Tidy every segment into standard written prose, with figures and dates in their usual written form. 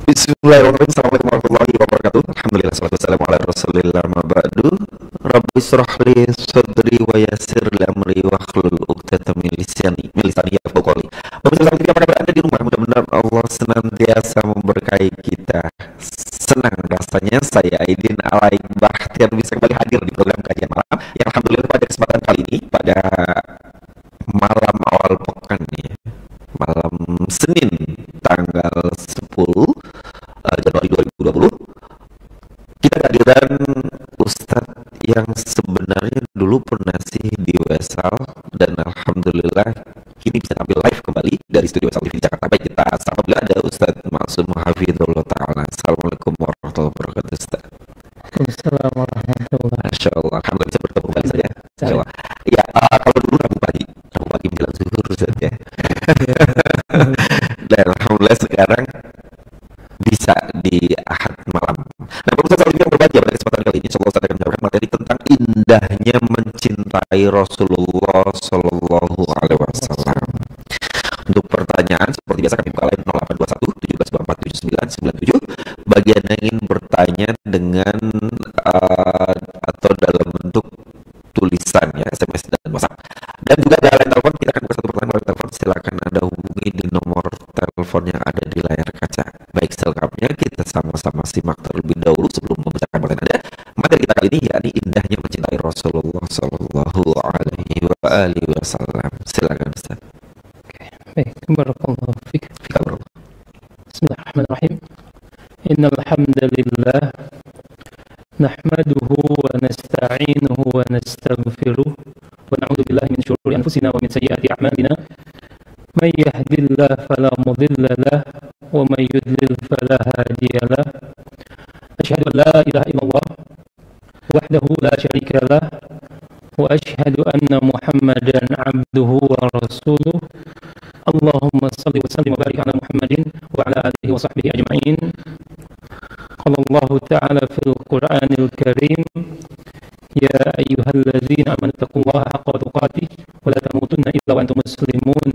Bismillahirrahmanirrahim. Assalamualaikum warahmatullahi wabarakatuh. Alhamdulillah, salatu wassalamu ala rasulillah, ma ba'du. Rabbi israh li sadri wa yassir li amri wahlul 'uqdatam min lisani yafqahu qawli. Pemirsa Salam TV, apa kabar Anda di rumah? Mudah-mudahan Allah senantiasa memberkahi kita. Senang rasanya saya Aidin Alaik Bahtiar bisa kembali hadir di program kajian malam yang alhamdulillah pada kesempatan kali ini pada malam awal pekan ya. Malam Senin tanggal 10 Januari 2020 kita kehadiran Ustadz yang sebenarnya dulu pernah sih di Wesal dan alhamdulillah kini bisa tampil live kembali dari studio Wesal TV di Jakarta. Baik, kita sapa bila ada Ustadz Maksum Hafidhullah Ta'ala. Assalamualaikum warahmatullahi wabarakatuh Ustadz. Waalaikumsalam warahmatullahi. Masya Allah, alhamdulillah bisa bertemu kembali saja. Masya Allah. Ya, kalau dulu Rabu pagi menjelang zuhur Ustadz ya. Dan alhamdulillah sekarang bisa di Ahad malam. Nah, pemirsa Salam TV yang berbahagia, pada kesempatan kali ini insyaallah Ustaz akan menyampaikan materi tentang indahnya mencintai Rasulullah Shallallahu Alaihi Wasallam. Untuk pertanyaan seperti biasa kami buka line 0821 1724 7997 bagi Anda yang ingin bertanya dengan atau dalam bentuk tulisan ya, SMS dan WhatsApp. Dan juga ada line telepon, kita akan buka satu pertanyaan melalui telepon. Silakan Anda hubungi di nomor telepon yang ada di layar kaca. Baik, selengkapnya kita sama-sama simak terlebih dahulu sebelum membacakan pertanyaan Anda. Materi kita kali ini yakni indahnya mencintai Rasulullah Sallallahu Alaihi Wasallam. Silakan Ustaz. Oke, baik. Barakallahu fiik. Barakallahu. Bismillahirrahmanirrahim. Innal hamdalillah nahmaduhu wa nasta'inuhu wa nastaghfiruh wa na'udzu billahi min syururi anfusina wa min sayyiati a'malina. May yahdihillahu fala mudilla lahu wa may yudlil fala hadiya lahu. Asyhadu an la ilaha illallah wahdahu la syarika lahu wa asyhadu anna Muhammadan 'abduhu wa rasuluh. Allahumma shalli wa sallim wa barik ala Muhammadin wa ala alihi wa sahbihi ajma'in. Qala Allah ta'ala fil Qur'anil Karim, ya ayyuhalladzina amanu taqullaha haqqa tuqatih wa la tamutunna illa wa antum muslimun.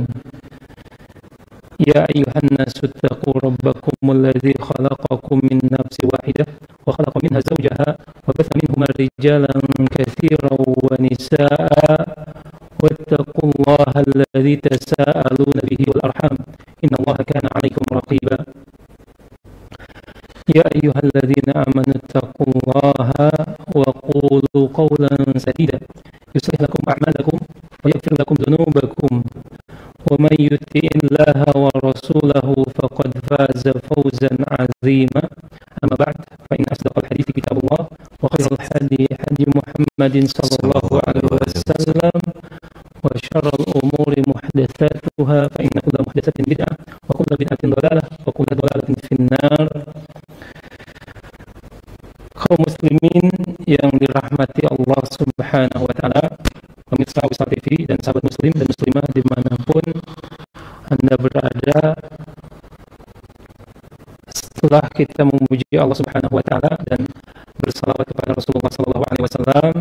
Ya ayyuhan nasu taqu rabbakumul ladzi khalaqakum min nafsin wahidah wa khalaqa minha zawjaha wa batha minhuma rijalan katsiran wa nisaa'a wattaqullaha alladzi tasaaluna bihi wal arham innallaha kana 'alaykum raqiba. Ya ayyuhalladzina amanu taqullaha wa qulu qawlan sadida yuslih lakum a'malakum wa yaghfir lakum dhunubakum wa may yuti'illaha wa rasulahu faqad faza fawzan 'azima. Amma ba'd, fa in asdaqal hadithi kitabullah wa khairal hadi hadi Muhammadin sallallahu alaihi wasallam wa syarrul umuri muhdatsatuha fa inna kulla muhdatsatin bid'ah wa kulla bid'atin dhalalah wa kulla dhalalatin finnar. Kaum muslimin yang dirahmati Allah Subhanahu wa taala, pemirsa Wesal TV dan sahabat muslim dan muslimah dimanapun Anda berada, setelah kita memuji Allah Subhanahu wa taala dan bersalawat kepada Rasulullah sallallahu alaihi wasallam,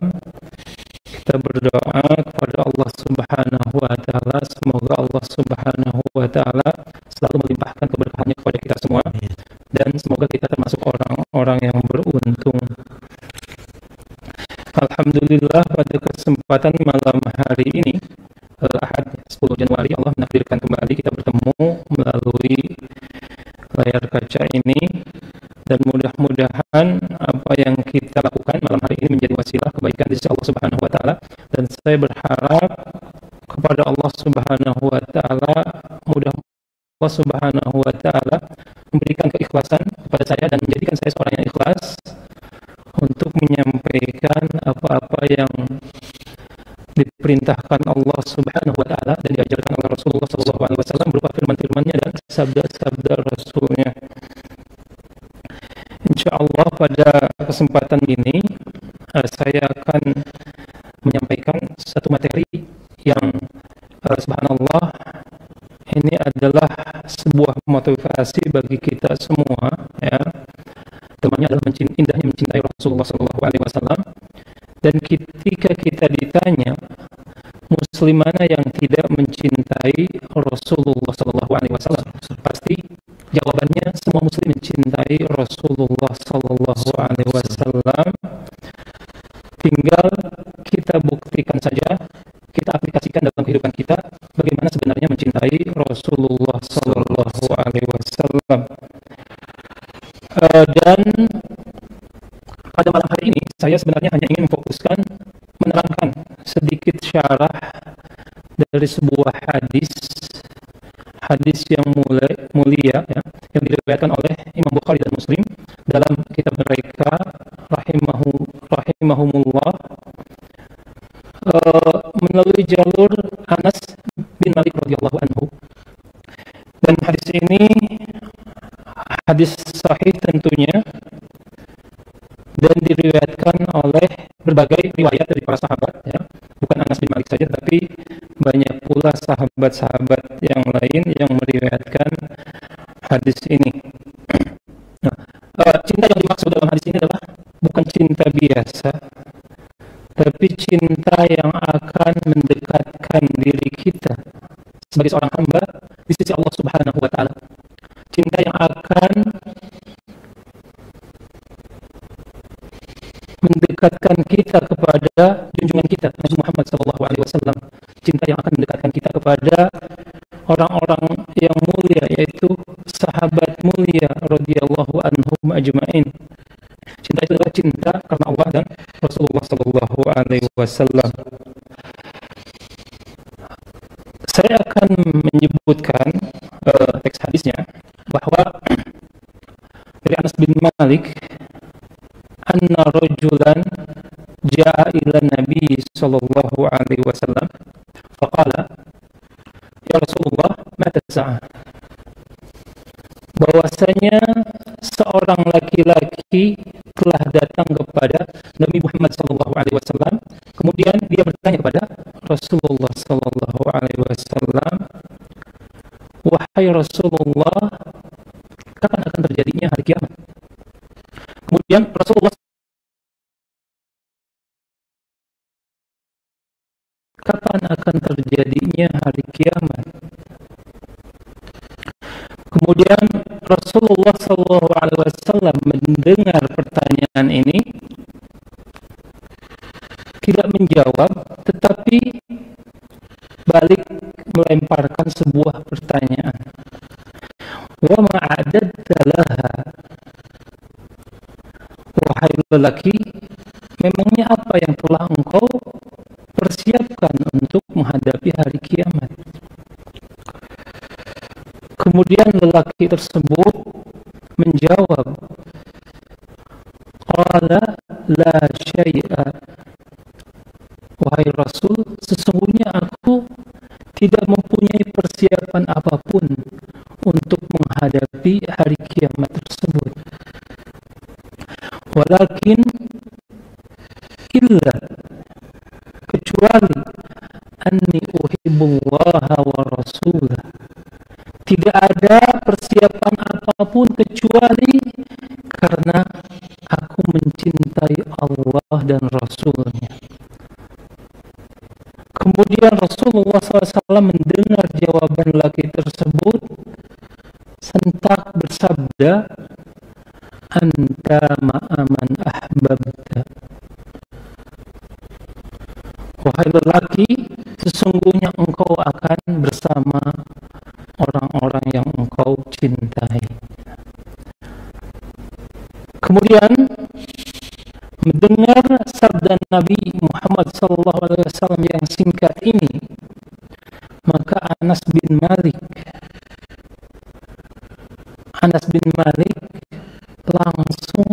kita berdoa kepada Allah Subhanahu wa taala semoga Allah Subhanahu wa taala selalu melimpahkan keberkahannya kepada kita semua dan semoga kita termasuk orang-orang yang beruntung. Alhamdulillah, pada kesempatan malam hari ini Ahad 10 Januari Allah menakdirkan kembali kita bertemu melalui layar kaca ini, dan mudah-mudahan apa yang kita lakukan malam hari ini menjadi wasilah kebaikan di sisi Allah Subhanahu wa taala, dan saya berharap kepada Allah Subhanahu wa taala, mudah Allah Subhanahu wa taala memberikan keikhlasan kepada saya dan menjadikan saya seorang yang ikhlas untuk menyampaikan apa-apa yang diperintahkan Allah Subhanahu wa taala dan diajarkan oleh Rasulullah sallallahu alaihi wasallam berupa firman-firmannya dan sabda-sabda Rasulnya. Insya Allah pada kesempatan ini saya akan menyampaikan satu materi yang subhanallah ini adalah sebuah motivasi bagi kita semua, ya. Temanya adalah indahnya mencintai Rasulullah SAW. Dan ketika kita ditanya Muslim mana yang tidak mencintai Rasulullah SAW, pasti jawabannya semua Muslim mencintai Rasulullah SAW. Tinggal kita buktikan saja, kita aplikasikan dalam kehidupan kita bagaimana sebenarnya mencintai Rasulullah SAW. Dan pada malam hari ini saya sebenarnya hanya ingin memfokuskan menerangkan sedikit syarah dari sebuah hadis yang mulia, ya, yang diriwayatkan oleh Imam Bukhari dan Muslim dalam kitab mereka rahimahumullah, melalui jalur Anas bin Malik radhiyallahu anhu. Dan hadis ini hadis sahih tentunya, dan diriwayatkan oleh berbagai riwayat dari para sahabat, ya. Bukan Anas bin Malik saja, tapi banyak pula sahabat-sahabat yang lain yang meriwayatkan hadis ini. Nah, cinta yang dimaksud dalam hadis ini adalah bukan cinta biasa, tapi cinta yang akan mendekatkan diri kita sebagai seorang hamba di sisi Allah Subhanahu wa Ta'ala. Cinta yang akan mendekatkan kita kepada junjungan kita Nabi Muhammad SAW. Cinta yang akan mendekatkan kita kepada orang-orang yang mulia, yaitu sahabat mulia radhiyallahu anhum ajma'in. Cinta itu adalah cinta karena Allah dan Rasulullah SAW. Saya akan menyebutkan teks hadisnya, bahwa dari Anas bin Malik, anna rajulan ja'a ila Nabi sallallahu alaihi wasallam faqala, ya Rasulullah, mata sa'ah. Bahwasanya seorang laki-laki telah datang kepada Nabi Muhammad sallallahu alaihi wasallam, kemudian dia bertanya kepada Rasulullah sallallahu alaihi wasallam, wahai Rasulullah, kapan akan terjadinya hari kiamat? Kemudian Rasulullah, kapan akan terjadinya hari kiamat? Kemudian Rasulullah SAW mendengar pertanyaan ini, tidak menjawab, tetapi balik melemparkan sebuah pertanyaan. Wa ma'adadta laha, wahai lelaki, memangnya apa yang telah engkau persiapkan untuk menghadapi hari kiamat? Kemudian lelaki tersebut menjawab, qala la syai'a, wahai Rasul, sesungguhnya aku tidak mempunyai persiapan apapun untuk menghadapi hari kiamat tersebut. Walakin, illa, kecuali, anni uhibbullaha wa rasulah, tidak ada persiapan apapun kecuali karena aku mencintai Allah dan Rasulnya. Kemudian Rasulullah SAW mendengar jawaban lelaki tersebut, sentak bersabda, anta ma'aman ahbabta, wahai lelaki, sesungguhnya engkau akan bersama orang-orang yang engkau cintai. Kemudian mendengar sabda Nabi Muhammad SAW yang singkat ini, maka Anas bin Malik langsung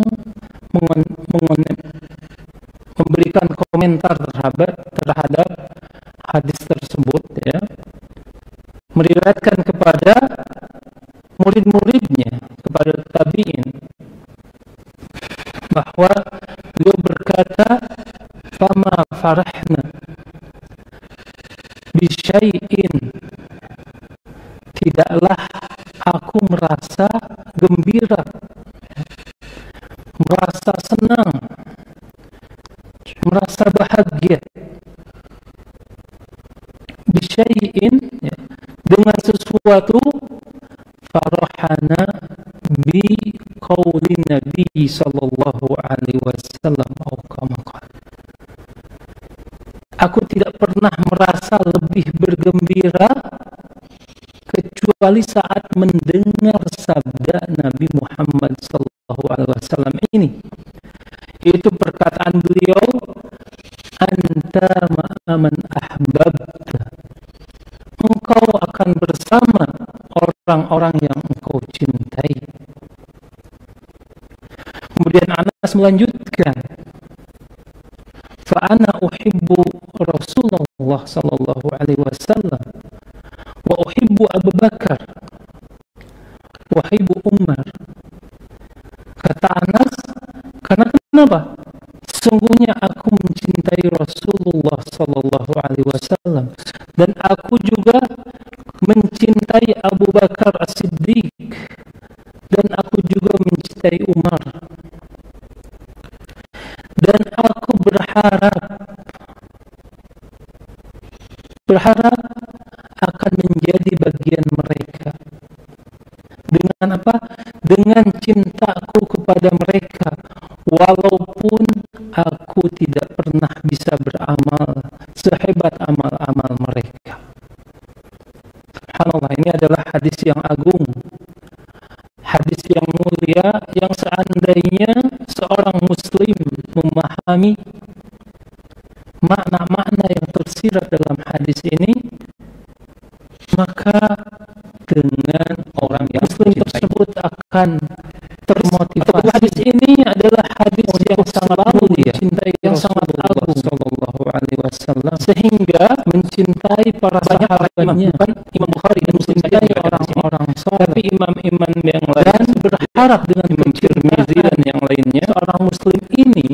memberikan komentar terhadap hadis tersebut, ya, meriwayatkan kepada murid-muridnya, kepada tabi'in, farahna bisyai'in, tidaklah aku merasa gembira, merasa senang, merasa bahagia bisyai'in, ya, dengan sesuatu farahana bi qauli Nabi sallallahu alaihi wasallam atau kama qala. Aku tidak pernah merasa lebih bergembira kecuali saat mendengar sabda Nabi Muhammad sallallahu alaihi wasallam ini, yaitu perkataan beliau, anta ma'aman ahbabta, engkau akan bersama orang-orang yang engkau cintai. Kemudian Anas melanjutkan, fa ana uhibbu Rasulullah sallallahu alaihi wasallam wa uhibbu Abu Bakar wa uhibbu Umar. Kata Anas, karena kenapa? Sesungguhnya aku mencintai Rasulullah sallallahu alaihi wasallam dan aku juga mencintai Abu Bakar As-Siddiq dan aku juga mencintai Umar, dan aku berharap akan menjadi bagian mereka. Dengan apa? Dengan cintaku kepada mereka, walaupun aku tidak pernah bisa beramal sehebat amal-amal mereka. Subhanallah, ini adalah hadis yang agung, hadis yang mulia, yang seandainya seorang muslim memahami makna-makna yang tersirat dalam hadis ini, maka dengan orang yang muslim tersebut akan termotivasi. Hadis ini adalah hadis yang sangat mulia, yang sangat agung sallallahu alaihi wasallam, sehingga mencintai para sahabatnya, bukan Imam Bukhari dan Muslim saja, orang-orang saleh, tapi imam-imam yang lain, dan berharap dengan Imam Tirmizi dan yang lainnya, seorang muslim ini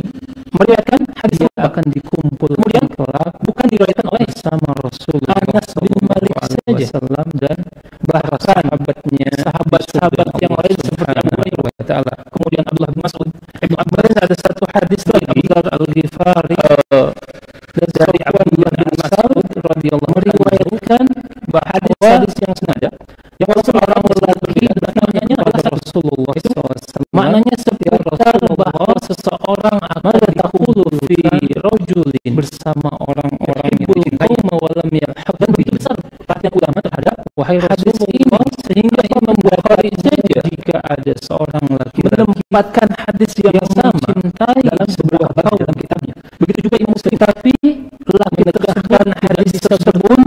meriwayatkan hadis yang akan dikumpul kemudian kelak, bukan diriwayatkan oleh sama Rasulullah Anas bin Malik saja, dan bahkan sahabat-sahabat yang lain seperti Abu Hurairah taala, kemudian Abdullah bin Mas'ud, Ibnu Abbas. Ada satu hadis lagi, Abu Dzar Al-Ghifari dan dari Abdullah bin Mas'ud radhiyallahu anhu meriwayatkan bahwa hadis yang senada yang seorang lelaki namanya adalah Rasulullah SAW. Maknanya seputar bahwa seseorang akan dahulu fi rajulin, bersama orang-orang yang dicintai, walam yalhaq, dan begitu besar perhatian ulama terhadap wahai Rasulullah, sehingga Imam Bukhari saja jika ada seorang laki menempatkan hadis yang sama mencintai dalam sebuah bab dalam kitabnya. Begitu juga Imam Muslim, tapi telah menegaskan hadis tersebut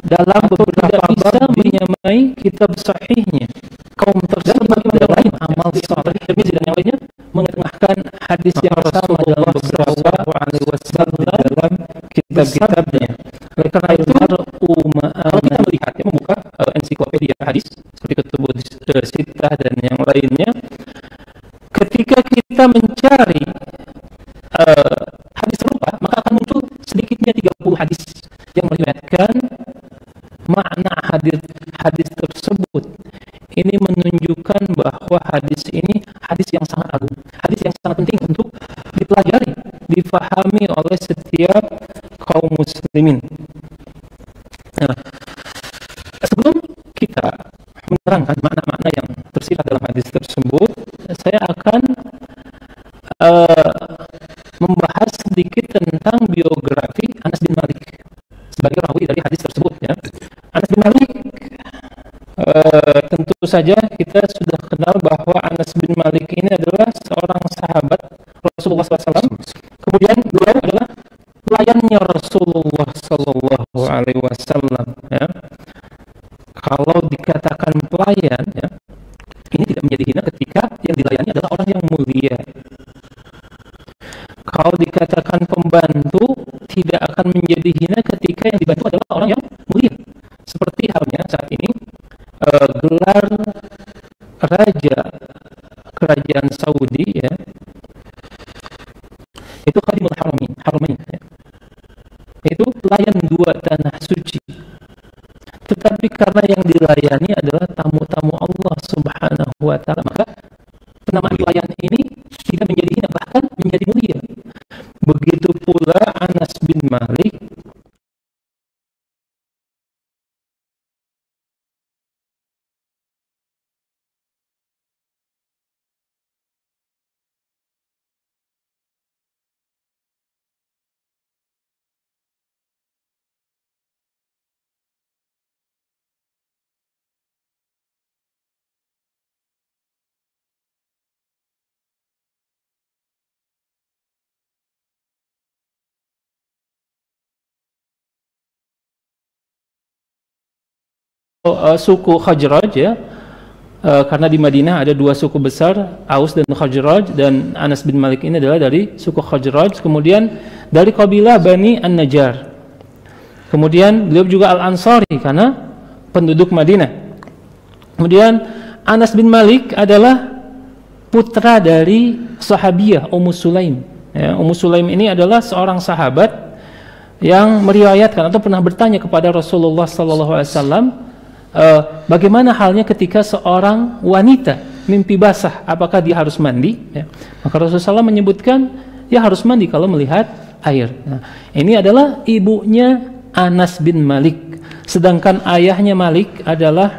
dalam beberapa bab menyamai kitab sahihnya. Kaum tersebut dalam amal saleh dan yang lainnya mengetengahkan hadis yang sama dalam beberapa alaihi wasallam dalam kitab-kitabnya. Oleh karena itu, kalau kita melihat, ya, membuka ensiklopedia hadis seperti Kutubus Sittah dan yang lainnya, ketika kita mencari hadis serupa, maka akan muncul sedikitnya 30 hadis yang meriwayatkan makna hadis tersebut. Ini menunjukkan bahwa hadis ini hadis yang sangat agung, hadis yang sangat penting untuk dipelajari, difahami oleh setiap kaum muslimin. Nah, sebelum kita menerangkan makna-makna yang tersirat dalam hadis tersebut, saya akan membahas sedikit tentang biografi Anas bin Malik sebagai rawi dari hadis tersebut. Ya. Anas bin Malik, tentu saja kita sudah kenal bahwa Anas bin Malik ini adalah seorang sahabat Rasulullah SAW. Kemudian beliau adalah pelayannya Rasulullah Sallallahu Alaihi Wasallam. Ya. Kalau dikatakan pelayan, ya, ini tidak menjadi hina ketika yang dilayani adalah orang yang mulia. Kalau dikatakan pembantu, tidak akan menjadi hina ketika yang dibantu adalah orang yang mulia. Seperti halnya saat ini gelar raja kerajaan Saudi, ya, itu Khadimul Haramain, ya. melayani adalah tamu-tamu Allah Subhanahu wa taala, maka penamaan pelayan ini tidak menjadi hina, bahkan menjadi mulia. Begitu pula Anas bin Malik suku Khazraj ya, karena di Madinah ada dua suku besar, Aus dan Khazraj, dan Anas bin Malik ini adalah dari suku Khazraj, kemudian dari kabilah Bani An-Najjar. Kemudian beliau juga Al-Ansari karena penduduk Madinah. Kemudian Anas bin Malik adalah putra dari sahabiyah Ummu Sulaim. Ya, Ummu Sulaim ini adalah seorang sahabat yang meriwayatkan atau pernah bertanya kepada Rasulullah SAW, bagaimana halnya ketika seorang wanita mimpi basah, apakah dia harus mandi? Ya. Maka Rasulullah SAW menyebutkan, ya harus mandi kalau melihat air. Nah, ini adalah ibunya Anas bin Malik, sedangkan ayahnya Malik adalah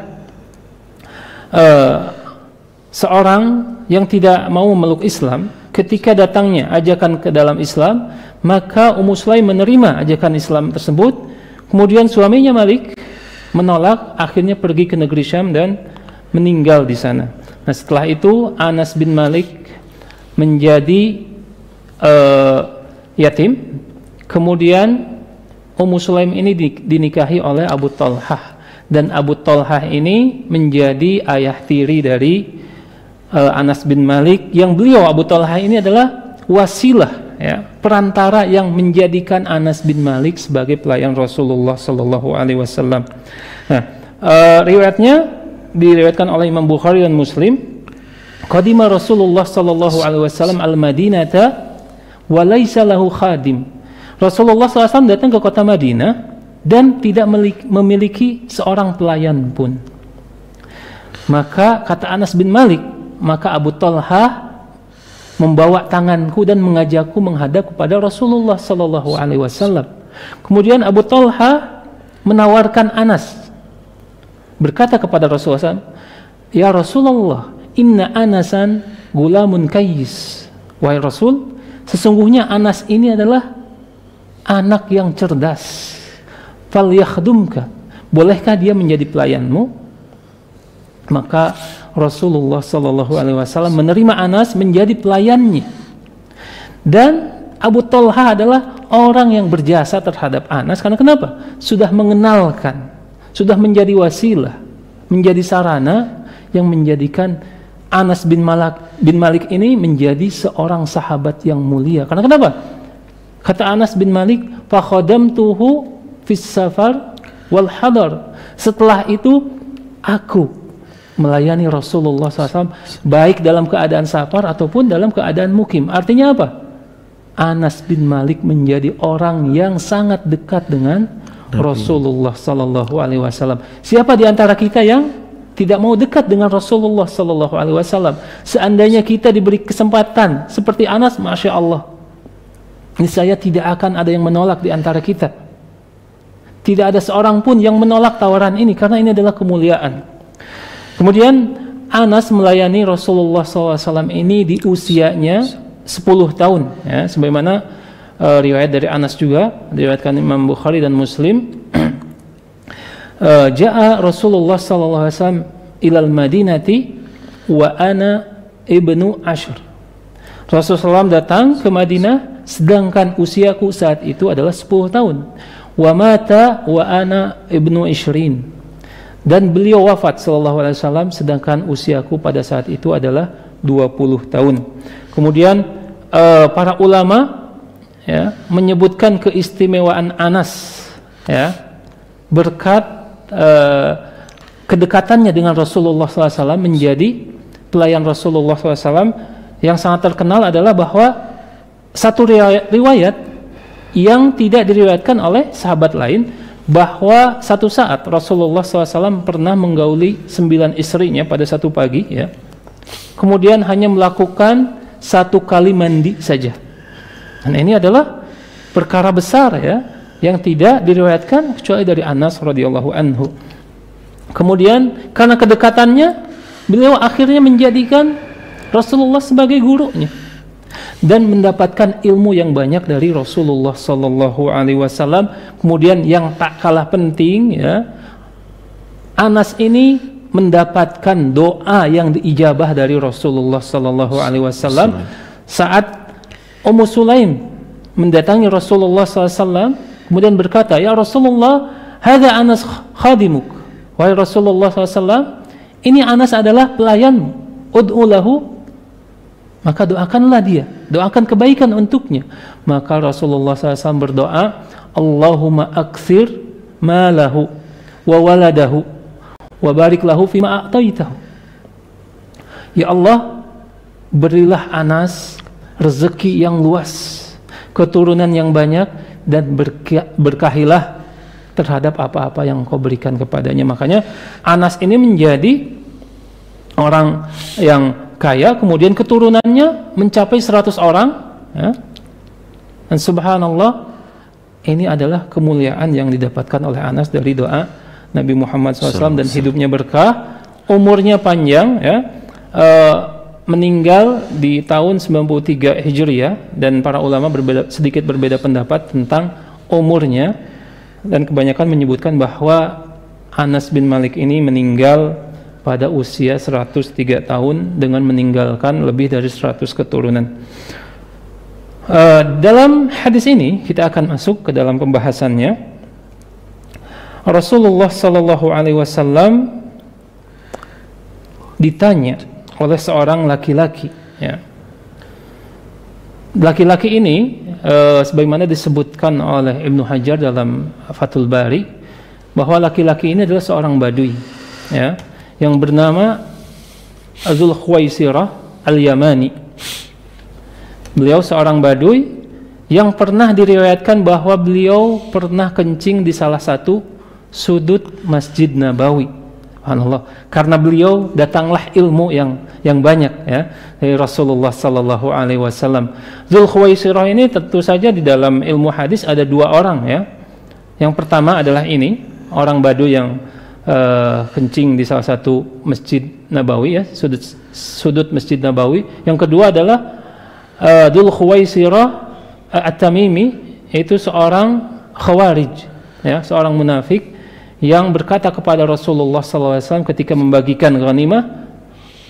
seorang yang tidak mau memeluk Islam. Ketika datangnya ajakan ke dalam Islam, maka Ummu Sulaim menerima ajakan Islam tersebut. Kemudian suaminya Malik menolak, akhirnya pergi ke negeri Syam dan meninggal di sana. Nah, setelah itu Anas bin Malik menjadi yatim. Kemudian Ummu Sulaim ini dinikahi oleh Abu Talhah, dan Abu Talhah ini menjadi ayah tiri dari Anas bin Malik, yang beliau Abu Talhah ini adalah wasilah, ya, perantara yang menjadikan Anas bin Malik sebagai pelayan Rasulullah Sallallahu Alaihi Wasallam. Nah, riwayatnya diriwayatkan oleh Imam Bukhari dan Muslim. Qadima Rasulullah Sallallahu Alaihi Wasallam al-Madinata wa laisa lahu khadim. Rasulullah SAW datang ke kota Madinah dan tidak memiliki seorang pelayan pun. Maka kata Anas bin Malik, maka Abu Talhah membawa tanganku dan mengajakku menghadap kepada Rasulullah Sallallahu Alaihi Wasallam. Kemudian Abu Talhah menawarkan Anas, berkata kepada Rasulullah SAW, ya Rasulullah, inna Anasan gulamun kayyis. Wahai Rasul, sesungguhnya Anas ini adalah anak yang cerdas. Fal yakhdumka, bolehkah dia menjadi pelayanmu? Maka Rasulullah Sallallahu Alaihi Wasallam menerima Anas menjadi pelayannya. Dan Abu Talha adalah orang yang berjasa terhadap Anas, karena kenapa? Sudah mengenalkan, sudah menjadi wasilah, menjadi sarana yang menjadikan Anas bin Malik ini menjadi seorang sahabat yang mulia. Karena kenapa? Kata Anas bin Malik, fa khadamtuhu fis safar wal hadar. Setelah itu aku melayani Rasulullah SAW baik dalam keadaan safar ataupun dalam keadaan mukim. Artinya apa? Anas bin Malik menjadi orang yang sangat dekat dengan Rasulullah Sallallahu Alaihi Wasallam. Siapa di antara kita yang tidak mau dekat dengan Rasulullah Sallallahu Alaihi Wasallam? Seandainya kita diberi kesempatan seperti Anas, masya Allah, niscaya tidak akan ada yang menolak di antara kita. Tidak ada seorang pun yang menolak tawaran ini, karena ini adalah kemuliaan. Kemudian Anas melayani Rasulullah SAW ini di usianya 10 tahun, ya, sebagaimana riwayat dari Anas juga diriwayatkan Imam Bukhari dan Muslim. Ja'a Rasulullah SAW ilal Madinati wa ana ibnu Ashr. Rasulullah SAW datang ke Madinah sedangkan usiaku saat itu adalah 10 tahun. Wa mata wa ana ibnu Ishrin. Dan beliau wafat sallallahu alaihi wasallam sedangkan usiaku pada saat itu adalah 20 tahun. Kemudian para ulama, ya, menyebutkan keistimewaan Anas, ya, berkat kedekatannya dengan Rasulullah SAW menjadi pelayan Rasulullah SAW. Yang sangat terkenal adalah bahwa satu riwayat yang tidak diriwayatkan oleh sahabat lain, bahwa satu saat Rasulullah SAW pernah menggauli 9 istrinya pada satu pagi, ya. Kemudian hanya melakukan 1 kali mandi saja. Dan ini adalah perkara besar, ya, yang tidak diriwayatkan kecuali dari Anas radhiyallahu anhu. Kemudian karena kedekatannya, beliau akhirnya menjadikan Rasulullah sebagai gurunya dan mendapatkan ilmu yang banyak dari Rasulullah sallallahu alaihi wasallam. Kemudian yang tak kalah penting, ya, Anas ini mendapatkan doa yang diijabah dari Rasulullah sallallahu alaihi wasallam saat Ummu Sulaim mendatangi Rasulullah sallallahu alaihi wasallam kemudian berkata, "Ya Rasulullah, hadza Anas khadimuk." Wahai Rasulullah sallallahu alaihi wasallam, ini Anas adalah pelayanmu. Ud'u lahu, maka doakanlah dia, doakan kebaikan untuknya. Maka Rasulullah SAW berdoa, Allahumma akthir malahu wa waladahu wa barik lahu fima a'taitahu. Ya Allah, berilah Anas rezeki yang luas, keturunan yang banyak, dan berkahilah terhadap apa-apa yang Kau berikan kepadanya. Makanya Anas ini menjadi orang yang kaya, kemudian keturunannya mencapai 100 orang, ya. Dan subhanallah, ini adalah kemuliaan yang didapatkan oleh Anas dari doa Nabi Muhammad SAW, dan hidupnya berkah, umurnya panjang, ya. Meninggal di tahun 93 Hijriah, dan para ulama sedikit berbeda pendapat tentang umurnya, dan kebanyakan menyebutkan bahwa Anas bin Malik ini meninggal pada usia 103 tahun dengan meninggalkan lebih dari 100 keturunan. Dalam hadis ini kita akan masuk ke dalam pembahasannya. Rasulullah sallallahu alaihi wasallam ditanya oleh seorang laki-laki, ya. Laki-laki ini sebagaimana disebutkan oleh Ibnu Hajar dalam Fathul Bari, bahwa laki-laki ini adalah seorang badui, ya, yang bernama Dzul Khuwaisirah Al-Yamani. Beliau seorang badui yang pernah diriwayatkan bahwa beliau pernah kencing di salah satu sudut Masjid Nabawi. Subhanallah, karena beliau datanglah ilmu yang banyak, ya, dari Rasulullah sallallahu alaihi wasallam. Dzul Khuwaisirah ini tentu saja di dalam ilmu hadis ada 2 orang, ya. Yang pertama adalah ini, orang Badui yang kencing di salah satu Masjid Nabawi, ya, sudut Masjid Nabawi. Yang kedua adalah Dzul Khuwaisirah At-Tamimi, yaitu seorang Khawarij, ya, seorang munafik yang berkata kepada Rasulullah SAW ketika membagikan ghanimah,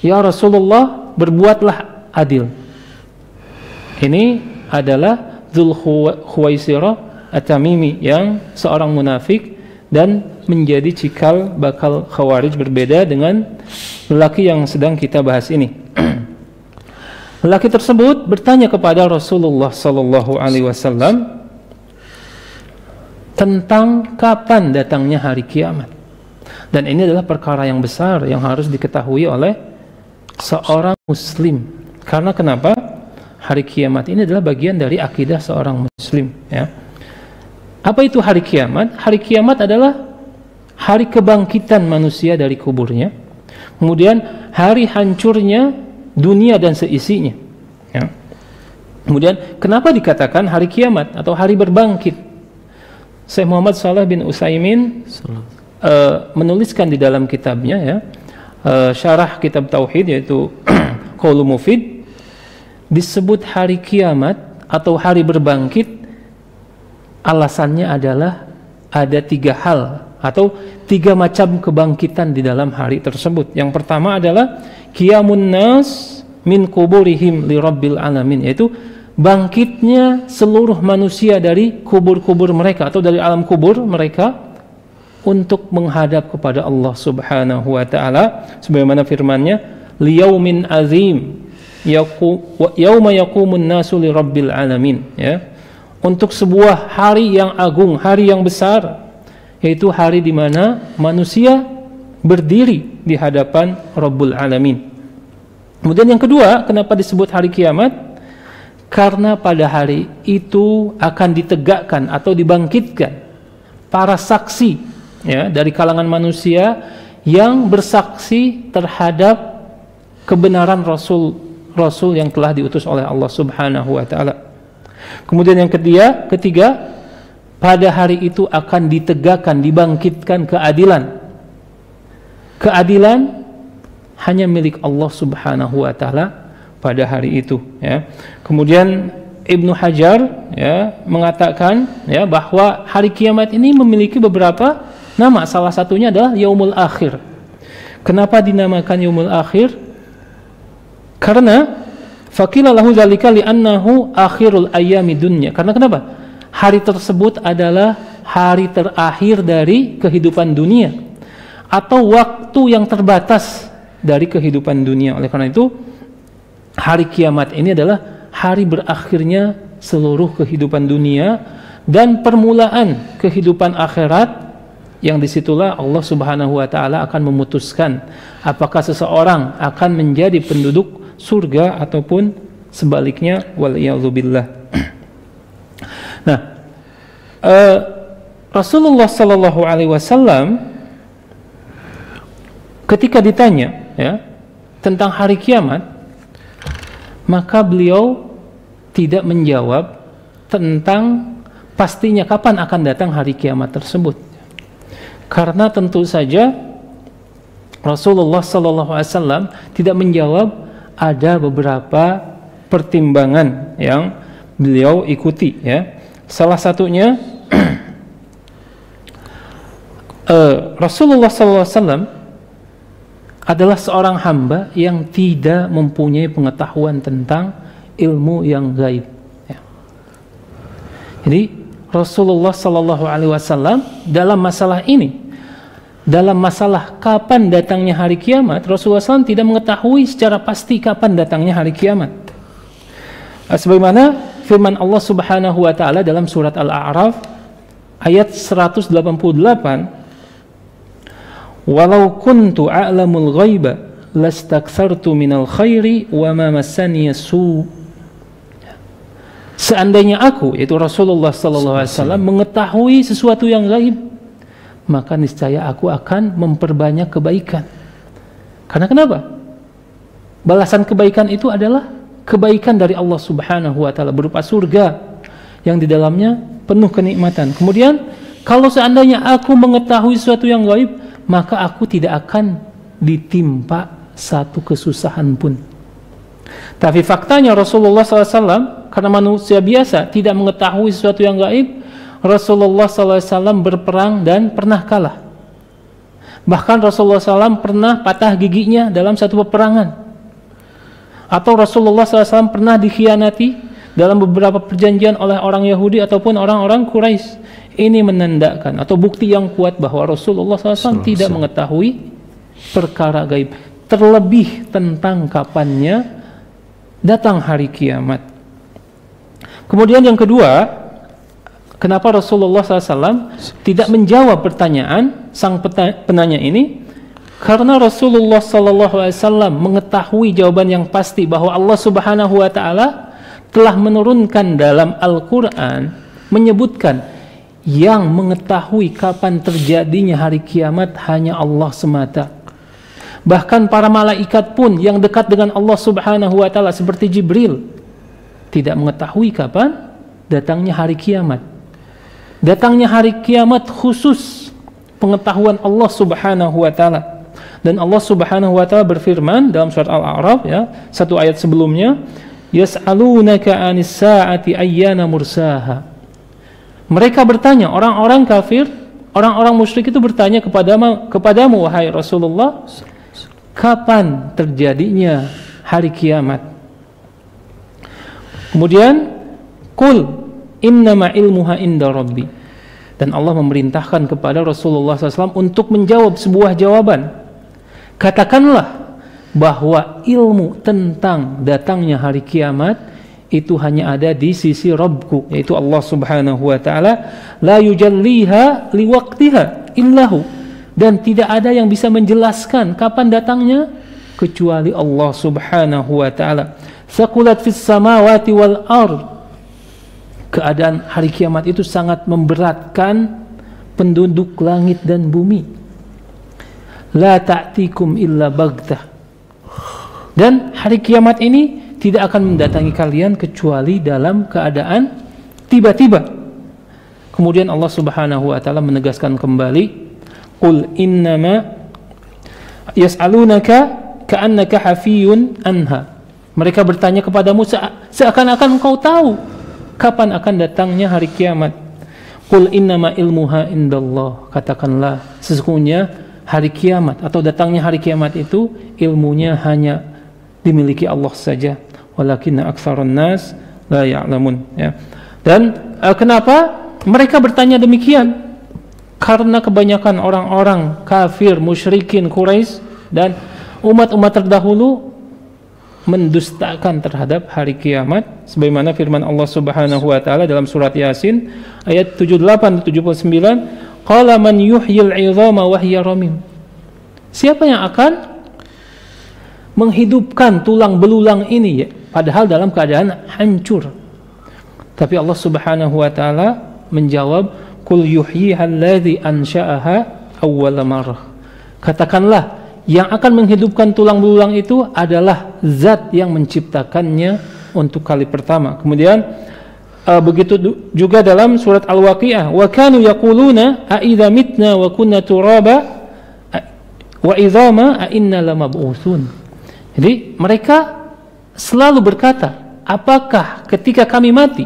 "Ya Rasulullah, berbuatlah adil." Ini adalah Dzul Khuwaisirah At-Tamimi yang seorang munafik dan menjadi cikal bakal Khawarij, berbeda dengan lelaki yang sedang kita bahas ini. Lelaki tersebut bertanya kepada Rasulullah SAW tentang kapan datangnya hari kiamat. Dan ini adalah perkara yang besar yang harus diketahui oleh seorang muslim. Karena kenapa? Hari kiamat ini adalah bagian dari akidah seorang muslim, ya. Apa itu hari kiamat? Hari kiamat adalah hari kebangkitan manusia dari kuburnya, kemudian hari hancurnya dunia dan seisinya, ya. Kemudian kenapa dikatakan hari kiamat atau hari berbangkit? Syekh Muhammad Shalih bin Utsaimin menuliskan di dalam kitabnya, ya, syarah kitab Tauhid, yaitu Qaulul Mufid, disebut hari kiamat atau hari berbangkit, alasannya adalah ada 3 hal atau 3 macam kebangkitan di dalam hari tersebut. Yang pertama adalah qiyamun nas min kuburihim li rabbil alamin, yaitu bangkitnya seluruh manusia dari kubur-kubur mereka atau dari alam kubur mereka untuk menghadap kepada Allah Subhanahu wa taala, sebagaimana firman-Nya, liyaumin azim yauma yaqumun nasu li rabbil alamin, ya. Untuk sebuah hari yang agung, hari yang besar, yaitu hari di mana manusia berdiri di hadapan Rabbul Alamin. Kemudian yang kedua, kenapa disebut hari kiamat? Karena pada hari itu akan ditegakkan atau dibangkitkan para saksi ya dari kalangan manusia yang bersaksi terhadap kebenaran Rasul yang telah diutus oleh Allah Subhanahu wa taala. Kemudian yang ketiga, pada hari itu akan ditegakkan, dibangkitkan keadilan. Keadilan hanya milik Allah Subhanahu wa taala pada hari itu ya. Kemudian Ibnu Hajar ya mengatakan ya bahwa hari kiamat ini memiliki beberapa nama, salah satunya adalah Yaumul Akhir. Kenapa dinamakan Yaumul Akhir? Karena faqila lahu dzalika li'annahu akhirul ayyami dunya. Karena kenapa? Hari tersebut adalah hari terakhir dari kehidupan dunia atau waktu yang terbatas dari kehidupan dunia. Oleh karena itu hari kiamat ini adalah hari berakhirnya seluruh kehidupan dunia dan permulaan kehidupan akhirat, yang disitulah Allah Subhanahu wa ta'ala akan memutuskan apakah seseorang akan menjadi penduduk surga ataupun sebaliknya, waliyadzubillah. Nah, Rasulullah Sallallahu Alaihi Wasallam ketika ditanya ya tentang hari kiamat, maka beliau tidak menjawab tentang pastinya kapan akan datang hari kiamat tersebut, karena tentu saja Rasulullah SAW tidak menjawab, ada beberapa pertimbangan yang beliau ikuti ya. Salah satunya Rasulullah SAW adalah seorang hamba yang tidak mempunyai pengetahuan tentang ilmu yang gaib ya. Jadi Rasulullah SAW dalam masalah ini, dalam masalah kapan datangnya hari kiamat, Rasulullah SAW tidak mengetahui secara pasti kapan datangnya hari kiamat. Sebagaimana firman Allah Subhanahu wa taala dalam surat Al-A'raf ayat 188, "Walau kuntu a'lamul ghaiba lastakthartu minal khairi wa ma massaniya su." Seandainya aku, yaitu Rasulullah SAW, mengetahui sesuatu yang gaib, maka niscaya aku akan memperbanyak kebaikan. Karena kenapa? Balasan kebaikan itu adalah kebaikan dari Allah Subhanahu wa taala berupa surga yang di dalamnya penuh kenikmatan. Kemudian kalau seandainya aku mengetahui sesuatu yang gaib, maka aku tidak akan ditimpa satu kesusahan pun. Tapi faktanya Rasulullah SAW karena manusia biasa tidak mengetahui sesuatu yang gaib, Rasulullah SAW berperang dan pernah kalah. Bahkan Rasulullah SAW pernah patah giginya dalam satu peperangan. Atau Rasulullah SAW pernah dikhianati dalam beberapa perjanjian oleh orang Yahudi ataupun orang-orang Quraisy. Ini menandakan atau bukti yang kuat bahwa Rasulullah SAW tidak mengetahui perkara gaib, terlebih tentang kapannya datang hari kiamat. Kemudian yang kedua, kenapa Rasulullah SAW tidak menjawab pertanyaan sang penanya ini? Karena Rasulullah SAW mengetahui jawaban yang pasti bahwa Allah Subhanahu wa taala telah menurunkan dalam Al-Quran menyebutkan yang mengetahui kapan terjadinya hari kiamat hanya Allah semata. Bahkan para malaikat pun yang dekat dengan Allah Subhanahu wa taala seperti Jibril tidak mengetahui kapan datangnya hari kiamat. Datangnya hari kiamat khusus pengetahuan Allah Subhanahu wa taala. Dan Allah Subhanahu wa taala berfirman dalam surat Al-A'raf ya, satu ayat sebelumnya, yas'alunaka 'anis sa'ati ayyana mursaha. Mereka bertanya, orang-orang kafir, orang-orang musyrik itu bertanya kepadamu wahai Rasulullah, kapan terjadinya hari kiamat? Kemudian qul innama ilmuha inda rabbi. Dan Allah memerintahkan kepada Rasulullah SAW untuk menjawab sebuah jawaban. Katakanlah bahwa ilmu tentang datangnya hari kiamat itu hanya ada di sisi Rabbku, yaitu Allah Subhanahu wa taala, la yujalliha liwaqtiha illahu, dan tidak ada yang bisa menjelaskan kapan datangnya kecuali Allah Subhanahu wa taala. Saqulat fis samawati wal ard. Keadaan hari kiamat itu sangat memberatkan penduduk langit dan bumi. La ta'tikum illa baghtah. Dan hari kiamat ini tidak akan mendatangi kalian kecuali dalam keadaan tiba-tiba. Kemudian Allah Subhanahu wa taala menegaskan kembali, qul innama yas'alunaka ka'annaka hafiyun anha. Mereka bertanya kepadamu seakan-akan engkau tahu kapan akan datangnya hari kiamat. Qul innama ilmuha indallah. Katakanlah, sesungguhnya hari kiamat atau datangnya hari kiamat itu ilmunya hanya dimiliki Allah saja. Walakinna aktsarun nas la ya'lamun, ya. Dan kenapa mereka bertanya demikian? Karena kebanyakan orang-orang kafir, musyrikin Quraisy dan umat-umat terdahulu mendustakan terhadap hari kiamat, sebagaimana firman Allah Subhanahu wa taala dalam surat Yasin ayat 78 dan 79, qala man yuhyil 'idhama wa hiya ramim. Siapa yang akan menghidupkan tulang belulang ini, ya, padahal dalam keadaan hancur? Tapi Allah Subhanahu wa taala menjawab, qul yuhyiha alladzi ansha'aha awwala marrah. Katakanlah, yang akan menghidupkan tulang belulang itu adalah zat yang menciptakannya untuk kali pertama. Kemudian begitu juga dalam surat Al-Waqiah, wa kanu yaquluna a idza mitna wa kunna turaba wa idhama a inna lamab'utsun. Jadi mereka selalu berkata, apakah ketika kami mati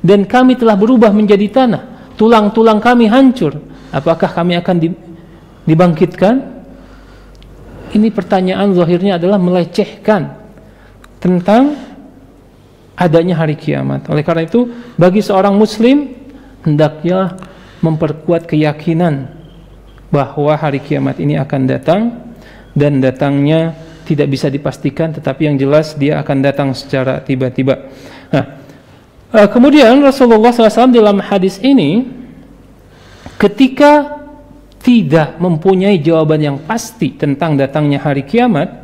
dan kami telah berubah menjadi tanah, tulang-tulang kami hancur, apakah kami akan dibangkitkan? Ini pertanyaan zahirnya adalah melecehkan tentang adanya hari kiamat. Oleh karena itu, bagi seorang muslim hendaknya memperkuat keyakinan bahwa hari kiamat ini akan datang, dan datangnya tidak bisa dipastikan, tetapi yang jelas dia akan datang secara tiba-tiba. Nah, kemudian Rasulullah SAW dalam hadis ini, ketika tidak mempunyai jawaban yang pasti tentang datangnya hari kiamat,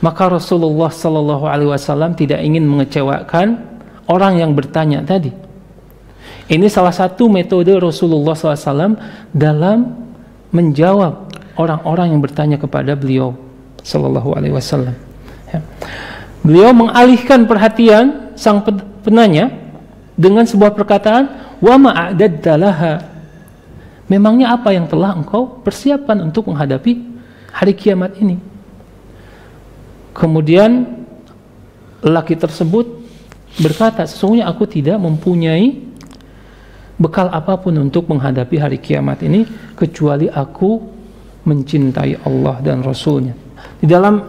maka Rasulullah SAW tidak ingin mengecewakan orang yang bertanya tadi. Ini salah satu metode Rasulullah SAW dalam menjawab orang-orang yang bertanya kepada beliau Sallallahu Alaihi Wasallam. Ya. Beliau mengalihkan perhatian sang penanya dengan sebuah perkataan, wa ma'adadta laha. Memangnya apa yang telah engkau persiapkan untuk menghadapi hari kiamat ini? Kemudian lelaki tersebut berkata, sesungguhnya aku tidak mempunyai bekal apapun untuk menghadapi hari kiamat ini kecuali aku mencintai Allah dan Rasulnya. Di dalam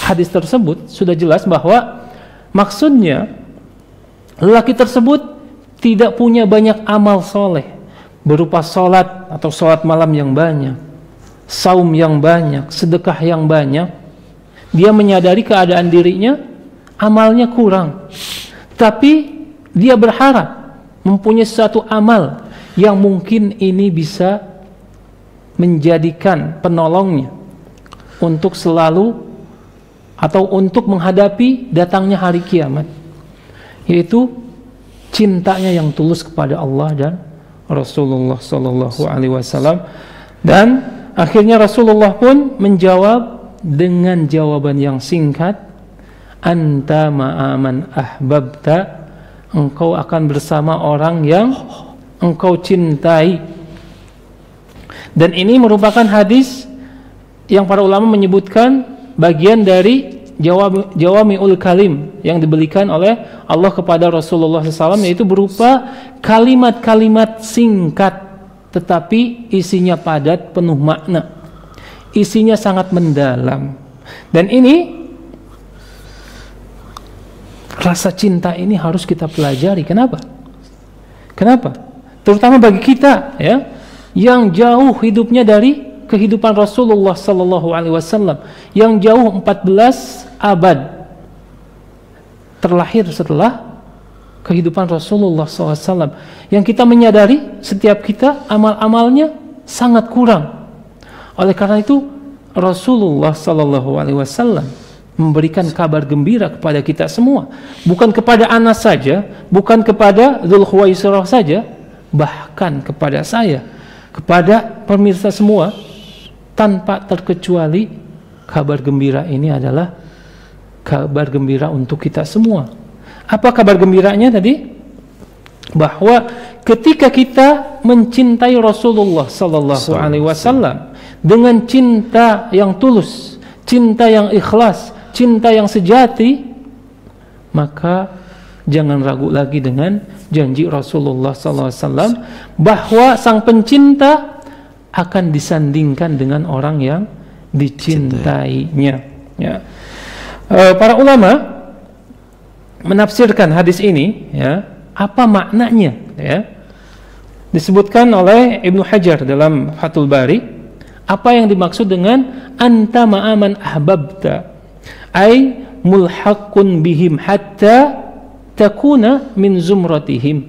hadis tersebut sudah jelas bahwa maksudnya lelaki tersebut tidak punya banyak amal soleh berupa sholat atau sholat malam yang banyak, saum yang banyak, sedekah yang banyak. Dia menyadari keadaan dirinya amalnya kurang, tapi dia berharap mempunyai suatu amal yang mungkin ini bisa menjadikan penolongnya untuk selalu atau untuk menghadapi datangnya hari kiamat, yaitu cintanya yang tulus kepada Allah dan Rasulullah Sallallahu Alaihi Wasallam. Dan akhirnya Rasulullah pun menjawab dengan jawaban yang singkat, anta ma'aman ahbabta, engkau akan bersama orang yang engkau cintai. Dan ini merupakan hadis yang para ulama menyebutkan bagian dari jawami'ul kalim yang diberikan oleh Allah kepada Rasulullah SAW, yaitu berupa kalimat-kalimat singkat tetapi isinya padat, penuh makna, isinya sangat mendalam. Dan ini rasa cinta ini harus kita pelajari. Kenapa? Terutama bagi kita, ya, yang jauh hidupnya dari kehidupan Rasulullah Sallallahu Alaihi Wasallam, yang jauh 14 abad terlahir setelah kehidupan Rasulullah SAW, yang kita menyadari setiap kita amal-amalnya sangat kurang. Oleh karena itu Rasulullah Sallallahu Alaihi Wasallam memberikan kabar gembira kepada kita semua, bukan kepada Anas saja, bukan kepada Dzulkhuwaisirah saja, bahkan kepada saya kepada pemirsa semua, tanpa terkecuali kabar gembira ini adalah kabar gembira untuk kita semua. Apa kabar gembiranya tadi? Bahwa ketika kita mencintai Rasulullah sallallahu alaihi wasallam dengan cinta yang tulus, cinta yang ikhlas, cinta yang sejati, maka jangan ragu lagi dengan janji Rasulullah sallallahu alaihi wasallam bahwa sang pencinta akan disandingkan dengan orang yang dicintainya. Ya. Para ulama menafsirkan hadis ini, ya, apa maknanya, ya. Disebutkan oleh Ibnu Hajar dalam Fathul Bari, apa yang dimaksud dengan anta ma'aman ahbabta, ay mulhaqun bihim hatta takuna min zumratihim.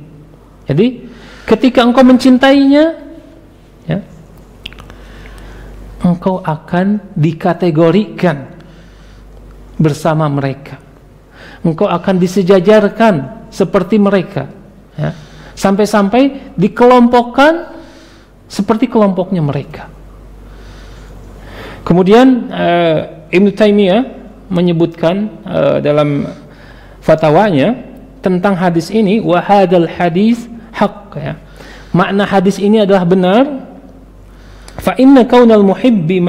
Jadi ketika engkau mencintainya, ya, engkau akan dikategorikan bersama mereka, engkau akan disejajarkan seperti mereka, ya. Sampai-sampai dikelompokkan seperti kelompoknya mereka. Kemudian Ibnu Taimiyah menyebutkan dalam fatwanya tentang hadis ini, wa hadzal hadis haqq, ya. Makna hadis ini adalah benar. Fa inna kaunal muhibbi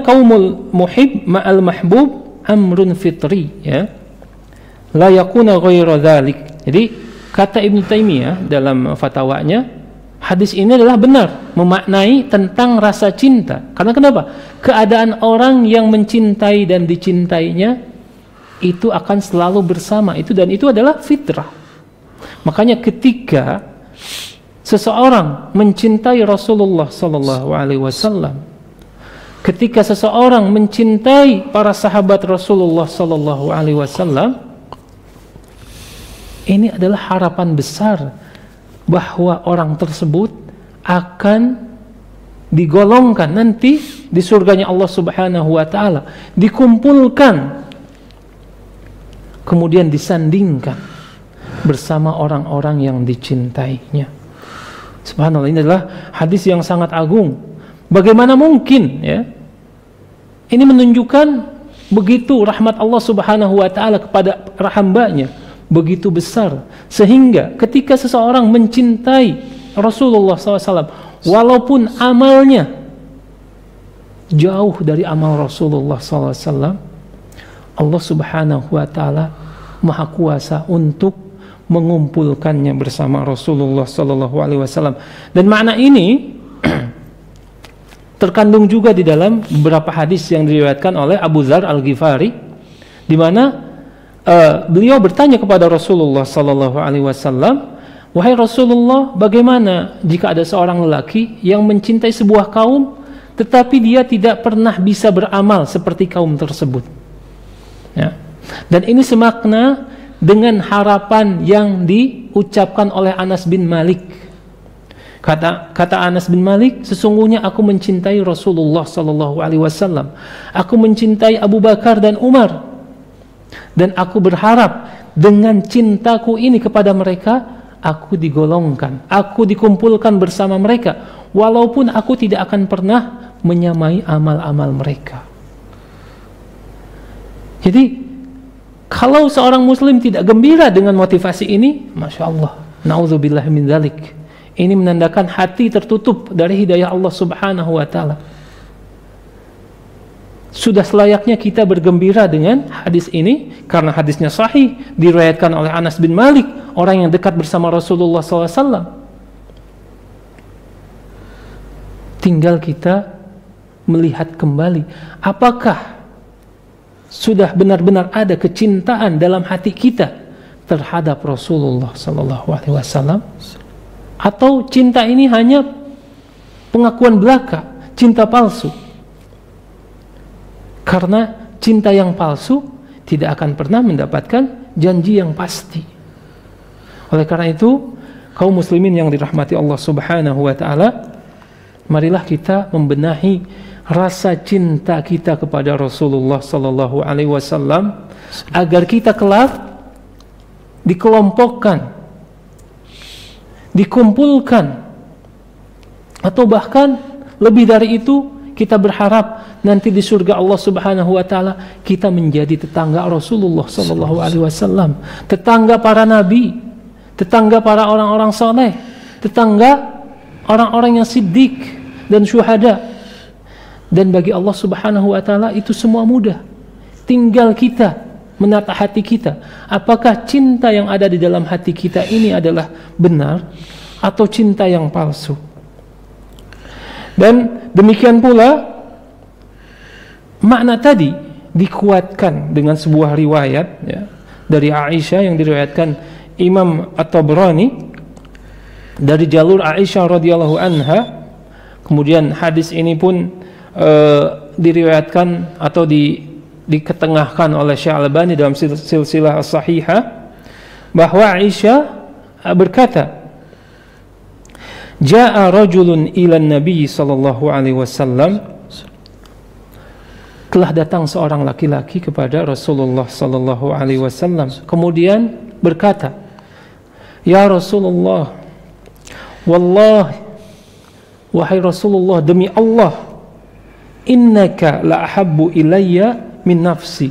qaumul muhib ma'al mahbub amrun fitri, ya, la yakuna ghairu dzalik. Jadi kata Ibnu Taimiyah dalam fatwanya, hadis ini adalah benar memaknai tentang rasa cinta. Karena kenapa? Keadaan orang yang mencintai dan dicintainya itu akan selalu bersama itu, dan itu adalah fitrah. Makanya ketika seseorang mencintai Rasulullah sallallahu alaihi wasallam, ketika seseorang mencintai para sahabat Rasulullah sallallahu alaihi wasallam, ini adalah harapan besar bahwa orang tersebut akan digolongkan nanti di surganya Allah Subhanahu wa taala, dikumpulkan, kemudian disandingkan bersama orang-orang yang dicintainya. Subhanallah, ini adalah hadis yang sangat agung. Bagaimana mungkin, ya? Ini menunjukkan begitu rahmat Allah Subhanahu wa taala kepada hamba-Nya begitu besar, sehingga ketika seseorang mencintai Rasulullah SAW, walaupun amalnya jauh dari amal Rasulullah SAW, Allah Subhanahu wa taala Maha Kuasa untuk mengumpulkannya bersama Rasulullah sallallahu alaihi wasallam. Dan makna ini terkandung juga di dalam beberapa hadis yang diriwayatkan oleh Abu Dzar Al-Ghifari, di mana beliau bertanya kepada Rasulullah sallallahu alaihi wasallam, "Wahai Rasulullah, bagaimana jika ada seorang lelaki yang mencintai sebuah kaum tetapi dia tidak pernah bisa beramal seperti kaum tersebut?" Ya. Dan ini semakna dengan harapan yang diucapkan oleh Anas bin Malik. Kata Anas bin Malik, sesungguhnya aku mencintai Rasulullah sallallahu alaihi wasallam. Aku mencintai Abu Bakar dan Umar. Dan aku berharap dengan cintaku ini kepada mereka, aku digolongkan, aku dikumpulkan bersama mereka, walaupun aku tidak akan pernah menyamai amal-amal mereka. Jadi kalau seorang muslim tidak gembira dengan motivasi ini, Masya Allah, na'udzubillah min dzalik, ini menandakan hati tertutup dari hidayah Allah Subhanahu wa ta'ala. Sudah selayaknya kita bergembira dengan hadis ini, karena hadisnya sahih, diriwayatkan oleh Anas bin Malik, orang yang dekat bersama Rasulullah SAW. Tinggal kita melihat kembali, apakah sudah benar-benar ada kecintaan dalam hati kita terhadap Rasulullah SAW, atau cinta ini hanya pengakuan belaka, cinta palsu. Karena cinta yang palsu tidak akan pernah mendapatkan janji yang pasti. Oleh karena itu, kaum muslimin yang dirahmati Allah Subhanahu wa ta'ala, marilah kita membenahi rasa cinta kita kepada Rasulullah sallallahu alaihi wasallam, agar kita kelak dikelompokkan, dikumpulkan Atau bahkan lebih dari itu, kita berharap nanti di surga Allah Subhanahu wa taala kita menjadi tetangga Rasulullah sallallahu alaihi wasallam, tetangga para nabi, tetangga para orang-orang saleh, tetangga orang-orang yang siddiq dan syuhada. Dan bagi Allah Subhanahu wa taala itu semua mudah. Tinggal kita menata hati kita. Apakah cinta yang ada di dalam hati kita ini adalah benar atau cinta yang palsu? Dan demikian pula makna tadi dikuatkan dengan sebuah riwayat ya, dari Aisyah yang diriwayatkan Imam At-Tabrani dari jalur Aisyah radhiyallahu anha. Kemudian hadis ini pun diriwayatkan atau diketengahkan oleh Syekh Al-Albani dalam silsilah as-sahihah, bahwa Aisyah berkata, Ja'a rajulun ila Nabi sallallahu alaihi wasallam, telah datang seorang laki-laki kepada Rasulullah sallallahu alaihi wasallam, kemudian berkata, Ya Rasulullah, wallahi, wahai Rasulullah, demi Allah, innaka la ahabbu ilayya min nafsi.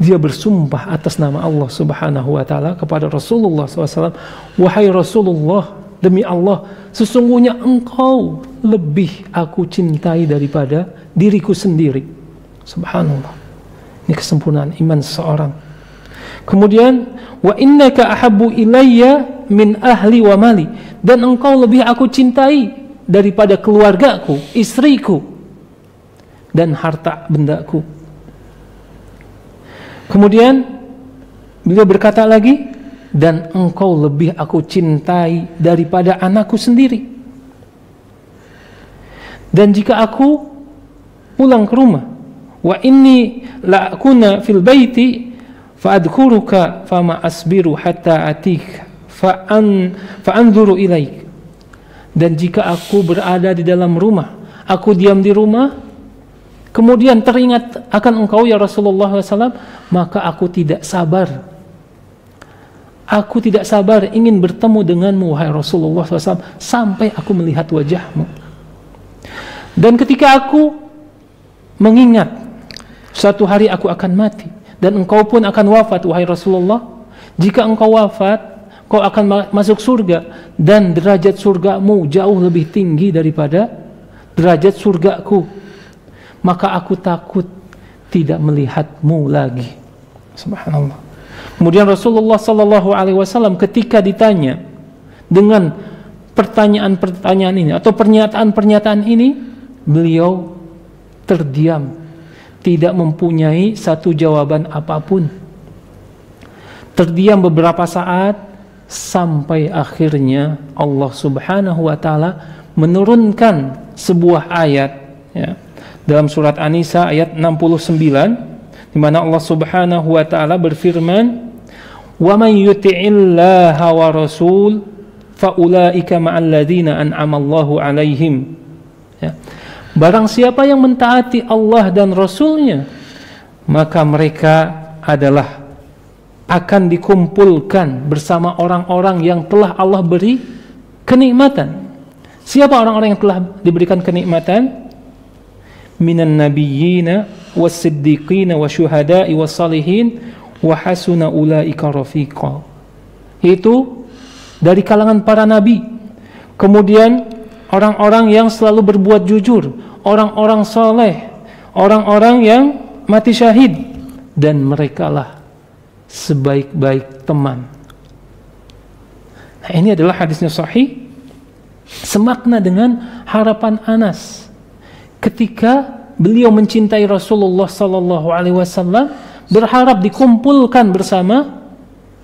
Dia bersumpah atas nama Allah Subhanahu wa taala kepada Rasulullah SAW, wahai Rasulullah, demi Allah, sesungguhnya engkau lebih aku cintai daripada diriku sendiri. Subhanallah. Ini kesempurnaan iman seseorang. Kemudian, wa innaka ahabbu ilayya min ahli wa mali, dan engkau lebih aku cintai daripada keluargaku, istriku, dan harta bendaku. Kemudian beliau berkata lagi, dan engkau lebih aku cintai daripada anakku sendiri. Dan jika aku pulang ke rumah, wa inni la akuna fil baiti fa adkuruka fama asbiru hatta atik fa anzuru ilaik. Dan jika aku berada di dalam rumah, aku diam di rumah, kemudian teringat akan engkau ya Rasulullah SAW, maka aku tidak sabar. Aku tidak sabar ingin bertemu denganmu wahai Rasulullah SAW, sampai aku melihat wajahmu. Dan ketika aku mengingat suatu hari aku akan mati dan engkau pun akan wafat wahai Rasulullah, jika engkau wafat, kau akan masuk surga, dan derajat surgamu jauh lebih tinggi daripada derajat surgaku, maka aku takut tidak melihatmu lagi. Subhanallah. Kemudian Rasulullah sallallahu alaihi wasallam ketika ditanya dengan pertanyaan-pertanyaan ini atau pernyataan-pernyataan ini, beliau terdiam, tidak mempunyai satu jawaban apapun. Terdiam beberapa saat sampai akhirnya Allah Subhanahu wa taala menurunkan sebuah ayat ya, dalam surat An-Nisa ayat 69, di mana Allah Subhanahu wa taala berfirman, "Wa may yuti'illaha wa rasul fa ulaika ma'al ladzina an'ama Allahu 'alaihim." Ya. Barang siapa yang mentaati Allah dan Rasulnya, maka mereka adalah akan dikumpulkan bersama orang-orang yang telah Allah beri kenikmatan. Siapa orang-orang yang telah diberikan kenikmatan? Minan nabiyyina was-siddiqina wasyuhada'i was-salihin wa hasuna ulaika rafiqa. Itu dari kalangan para nabi. Kemudian orang-orang yang selalu berbuat jujur, orang-orang saleh, orang-orang yang mati syahid, dan merekalah sebaik-baik teman. Nah, ini adalah hadisnya sahih, semakna dengan harapan Anas ketika beliau mencintai Rasulullah sallallahu alaihi wasallam, berharap dikumpulkan bersama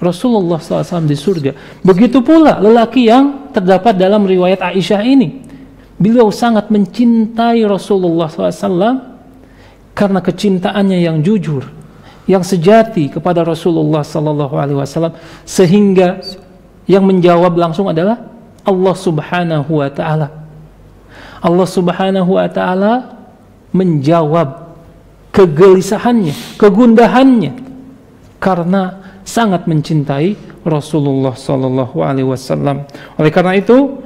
Rasulullah SAW di surga. Begitu pula lelaki yang terdapat dalam riwayat Aisyah ini. Beliau sangat mencintai Rasulullah SAW karena kecintaannya yang jujur, yang sejati kepada Rasulullah SAW, sehingga yang menjawab langsung adalah Allah Subhanahu wa Ta'ala. Allah Subhanahu wa Ta'ala menjawab kegelisahannya, kegundahannya, karena sangat mencintai Rasulullah sallallahu alaihi wasallam. Oleh karena itu,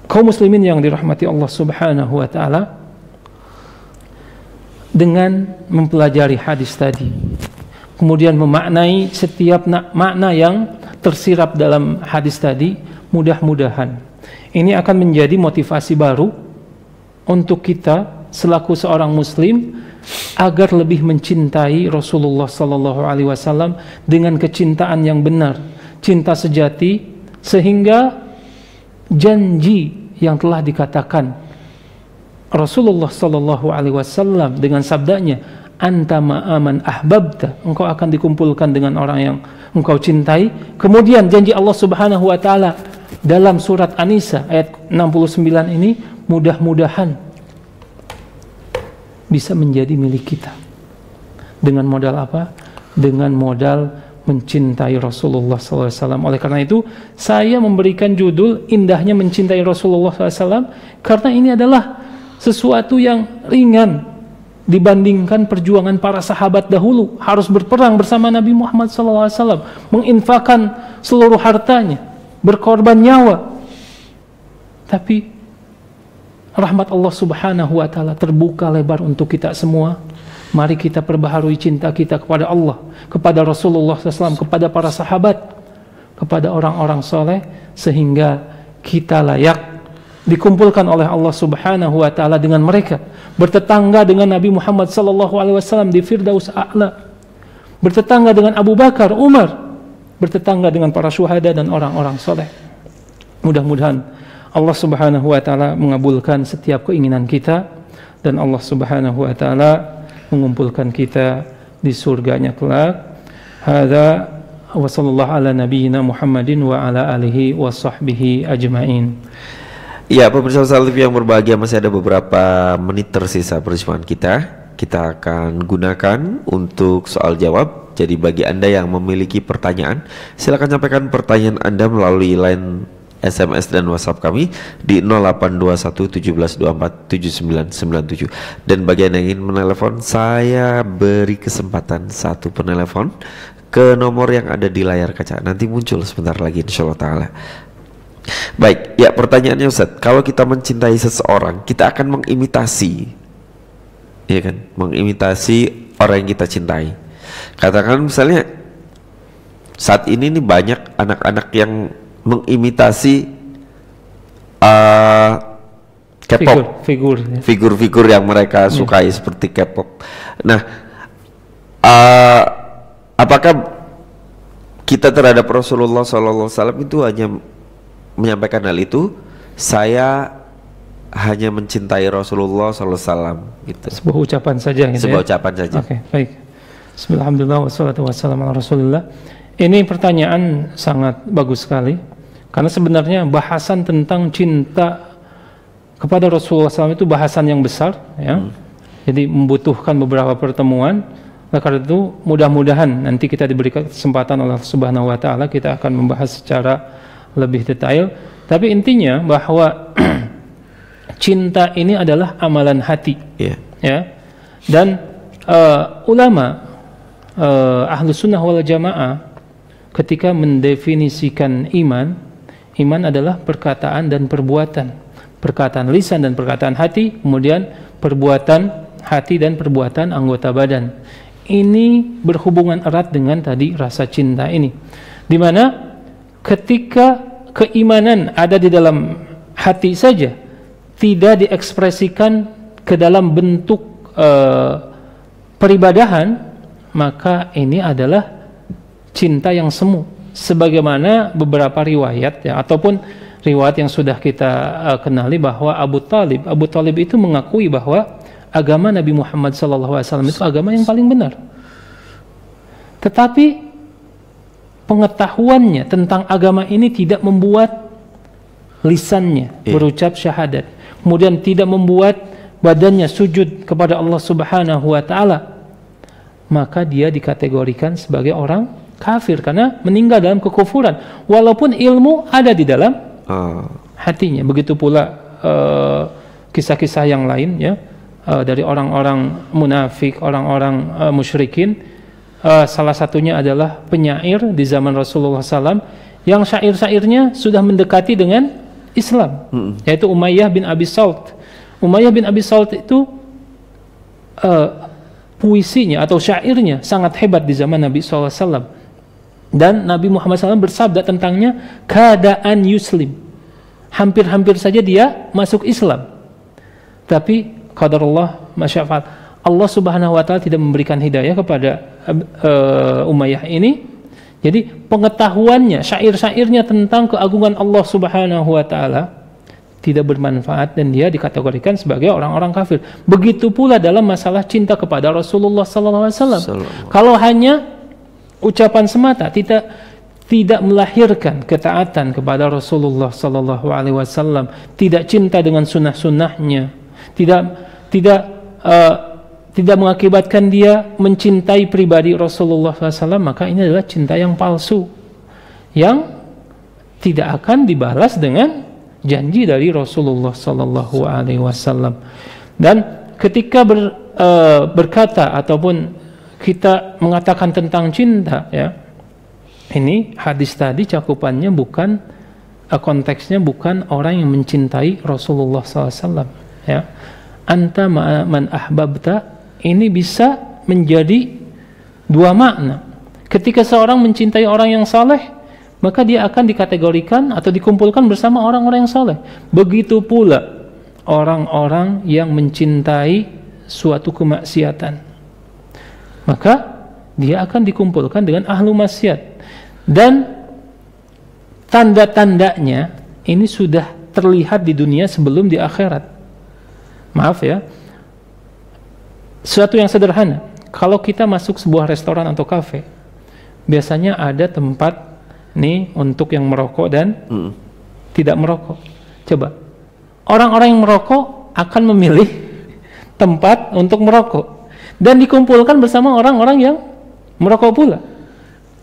kaum muslimin yang dirahmati Allah Subhanahu wa taala, dengan mempelajari hadis tadi, kemudian memaknai setiap makna yang tersirap dalam hadis tadi, mudah-mudahan ini akan menjadi motivasi baru untuk kita selaku seorang muslim agar lebih mencintai Rasulullah sallallahu alaihi wasallam dengan kecintaan yang benar, cinta sejati, sehingga janji yang telah dikatakan Rasulullah sallallahu alaihi wasallam dengan sabdanya, anta ma'aman ahbabta, engkau akan dikumpulkan dengan orang yang engkau cintai. Kemudian janji Allah Subhanahu wa taala dalam surat An-Nisa ayat 69 ini, mudah-mudahan bisa menjadi milik kita. Dengan modal apa? Dengan modal mencintai Rasulullah SAW. Oleh karena itu, saya memberikan judul indahnya mencintai Rasulullah SAW, karena ini adalah sesuatu yang ringan dibandingkan perjuangan para sahabat dahulu. Harus berperang bersama Nabi Muhammad SAW, menginfakkan seluruh hartanya, berkorban nyawa. Tapi rahmat Allah Subhanahu wa taala terbuka lebar untuk kita semua. Mari kita perbaharui cinta kita kepada Allah, kepada Rasulullah SAW, kepada para sahabat, kepada orang-orang soleh, sehingga kita layak dikumpulkan oleh Allah Subhanahu wa taala dengan mereka, bertetangga dengan Nabi Muhammad sallallahu alaihi wasallam di Firdaus A'la, bertetangga dengan Abu Bakar, Umar, bertetangga dengan para syuhada dan orang-orang soleh. Mudah-mudahan Allah Subhanahu wa taala mengabulkan setiap keinginan kita, dan Allah Subhanahu wa taala mengumpulkan kita di surganya kelak. Hadza wa sallallahu ala nabiyyina Muhammadin wa ala alihi wa sahbihi ajmain. Ya, pemirsa TV yang berbahagia, masih ada beberapa menit tersisa perjumpaan kita. Kita akan gunakan untuk soal jawab. Jadi bagi Anda yang memiliki pertanyaan, silakan sampaikan pertanyaan Anda melalui line SMS dan WhatsApp kami di 0821 1724 7997. Dan bagi Anda yang ingin menelepon, saya beri kesempatan satu penelepon ke nomor yang ada di layar kaca. Nanti muncul sebentar lagi insyaallah ta'ala. Baik, ya pertanyaannya Ustaz, kalau kita mencintai seseorang, kita akan mengimitasi, ya kan, mengimitasi orang yang kita cintai. Katakan misalnya saat ini nih banyak anak-anak yang mengimitasi K-pop, figur-figur yang mereka sukai seperti K-pop. Nah, apakah kita terhadap Rasulullah SAW itu hanya menyampaikan hal itu, saya hanya mencintai Rasulullah SAW gitu. Sebuah ucapan saja gitu. Sebuah ucapan saja. Oke, baik. Bismillahirrahmanirrahim, wassalatu wassalamu ala Rasulillah. Ini pertanyaan sangat bagus sekali, karena sebenarnya bahasan tentang cinta kepada Rasulullah SAW itu bahasan yang besar, ya. Jadi membutuhkan beberapa pertemuan. Oleh karena itu, mudah-mudahan nanti kita diberikan kesempatan oleh Allah Subhanahu wa taala, kita akan membahas secara lebih detail. Tapi intinya bahwa cinta ini adalah amalan hati, ya. Dan ulama Ahlus Sunnah wal Jamaah ketika mendefinisikan iman adalah perkataan dan perbuatan, perkataan lisan dan perkataan hati, kemudian perbuatan hati dan perbuatan anggota badan. Ini berhubungan erat dengan tadi rasa cinta ini, di mana ketika keimanan ada di dalam hati saja, tidak diekspresikan ke dalam bentuk peribadahan, maka ini adalah cinta yang semu. Sebagaimana beberapa riwayat, ya, ataupun riwayat yang sudah kita kenali bahwa Abu Talib itu mengakui bahwa agama Nabi Muhammad SAW itu agama yang paling benar. Tetapi pengetahuannya tentang agama ini tidak membuat lisannya berucap syahadat, kemudian tidak membuat badannya sujud kepada Allah Subhanahu wa taala, maka dia dikategorikan sebagai orang kafir karena meninggal dalam kekufuran, walaupun ilmu ada di dalam hatinya. Begitu pula kisah-kisah yang lain, ya, dari orang-orang munafik, orang-orang musyrikin. Salah satunya adalah penyair di zaman Rasulullah SAW yang syair-syairnya sudah mendekati dengan Islam, yaitu Umayyah bin Abi Salt. Umayyah bin Abi Salt itu puisinya atau syairnya sangat hebat di zaman Nabi SAW. Dan Nabi Muhammad SAW bersabda tentangnya, keadaan Yuslim, hampir-hampir saja dia masuk Islam. Tapi qadarullah masyafat, Allah Subhanahu wa Ta'ala tidak memberikan hidayah kepada Umayyah ini. Jadi pengetahuannya, syair-syairnya tentang keagungan Allah Subhanahu wa Ta'ala tidak bermanfaat dan dia dikategorikan sebagai orang-orang kafir. Begitu pula dalam masalah cinta kepada Rasulullah SAW. Kalau hanya ucapan semata, tidak melahirkan ketaatan kepada Rasulullah SAW, tidak cinta dengan sunnah-sunnahnya, tidak mengakibatkan dia mencintai pribadi Rasulullah SAW, maka ini adalah cinta yang palsu, yang tidak akan dibalas dengan janji dari Rasulullah SAW. Dan ketika berkata ataupun kita mengatakan tentang cinta, ya, ini hadis tadi cakupannya bukan, konteksnya bukan orang yang mencintai Rasulullah SAW, ya. Anta man ahbabta, ini bisa menjadi dua makna. Ketika seorang mencintai orang yang saleh, maka dia akan dikategorikan atau dikumpulkan bersama orang-orang yang saleh. Begitu pula orang-orang yang mencintai suatu kemaksiatan, maka dia akan dikumpulkan dengan ahlu maksiat. Dan tanda-tandanya ini sudah terlihat di dunia sebelum di akhirat. Maaf ya, sesuatu yang sederhana, kalau kita masuk sebuah restoran atau kafe, biasanya ada tempat nih untuk yang merokok dan tidak merokok. Coba, orang-orang yang merokok akan memilih tempat untuk merokok dan dikumpulkan bersama orang-orang yang merokok pula.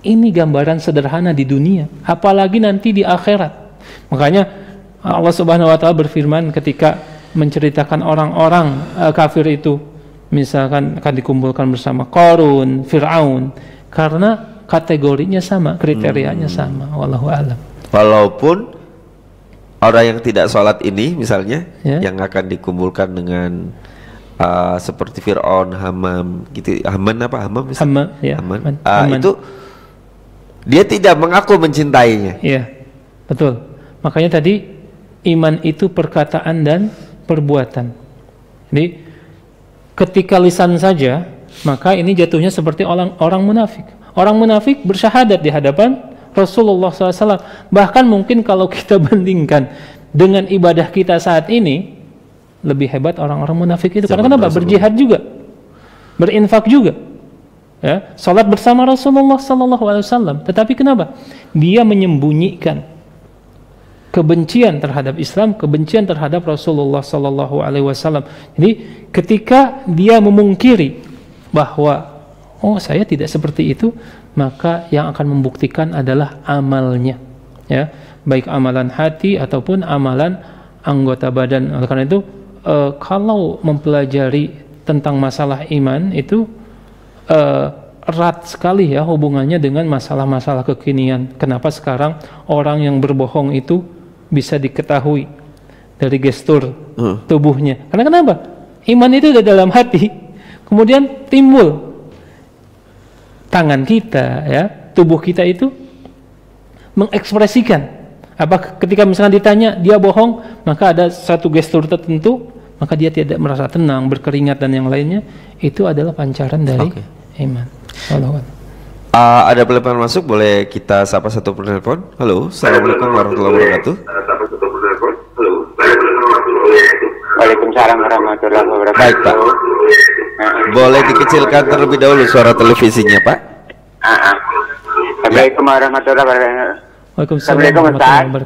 Ini gambaran sederhana di dunia, apalagi nanti di akhirat. Makanya Allah Subhanahu wa Ta'ala berfirman ketika menceritakan orang-orang kafir itu, misalkan akan dikumpulkan bersama Qarun, Fir'aun, karena kategorinya sama, kriterianya sama. Wallahu a'lam. Walaupun orang yang tidak sholat ini misalnya, ya, yang akan dikumpulkan dengan seperti Fir'aun, Haman gitu, Haman apa? Haman misalnya? Ya, Haman. Itu dia tidak mengaku mencintainya. Iya, betul. Makanya tadi iman itu perkataan dan perbuatan. Jadi ketika lisan saja, maka ini jatuhnya seperti orang munafik. Orang munafik bersyahadat di hadapan Rasulullah SAW. Bahkan mungkin kalau kita bandingkan dengan ibadah kita saat ini, lebih hebat orang-orang munafik itu. Karena kenapa? Berjihad juga, berinfak juga, ya, salat bersama Rasulullah SAW. Tetapi kenapa? Dia menyembunyikan kebencian terhadap Islam, kebencian terhadap Rasulullah SAW. Jadi ketika dia memungkiri bahwa saya tidak seperti itu, maka yang akan membuktikan adalah amalnya, ya, baik amalan hati ataupun amalan anggota badan. Oleh karena itu, kalau mempelajari tentang masalah iman itu erat sekali ya hubungannya dengan masalah-masalah kekinian. Kenapa sekarang orang yang berbohong itu bisa diketahui dari gestur tubuhnya? Karena kenapa? Iman itu ada dalam hati, kemudian timbul tangan kita, ya, tubuh kita itu mengekspresikan apa. Ketika misalnya ditanya dia bohong, maka ada satu gestur tertentu, maka dia tidak merasa tenang, berkeringat dan yang lainnya. Itu adalah pancaran dari iman. Ada telepon masuk, boleh kita sapa satu penelpon. Halo, assalamualaikum warahmatullahi wabarakatuh. Waalaikumsalam warahmatullahi wabarakatuh. Baik Pak, boleh dikecilkan terlebih dahulu suara televisinya Pak. Assalamualaikum warahmatullahi wabarakatuh.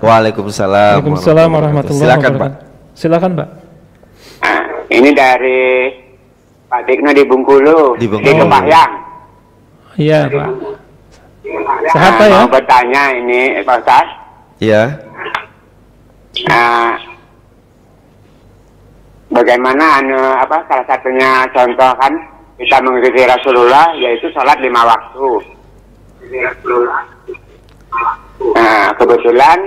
Waalaikumsalam. Waalaikumsalam warahmatullahi wabarakatuh. Silakan Pak. Ini dari Pak Dikno di Bengkulu, di Kepahyang. Iya Pak. Sehat Pak ya? Mau bertanya ini Pak Ustaz. Iya. Bagaimana salah satunya contoh kan kita mengikuti Rasulullah, yaitu sholat 5 waktu. Kebetulan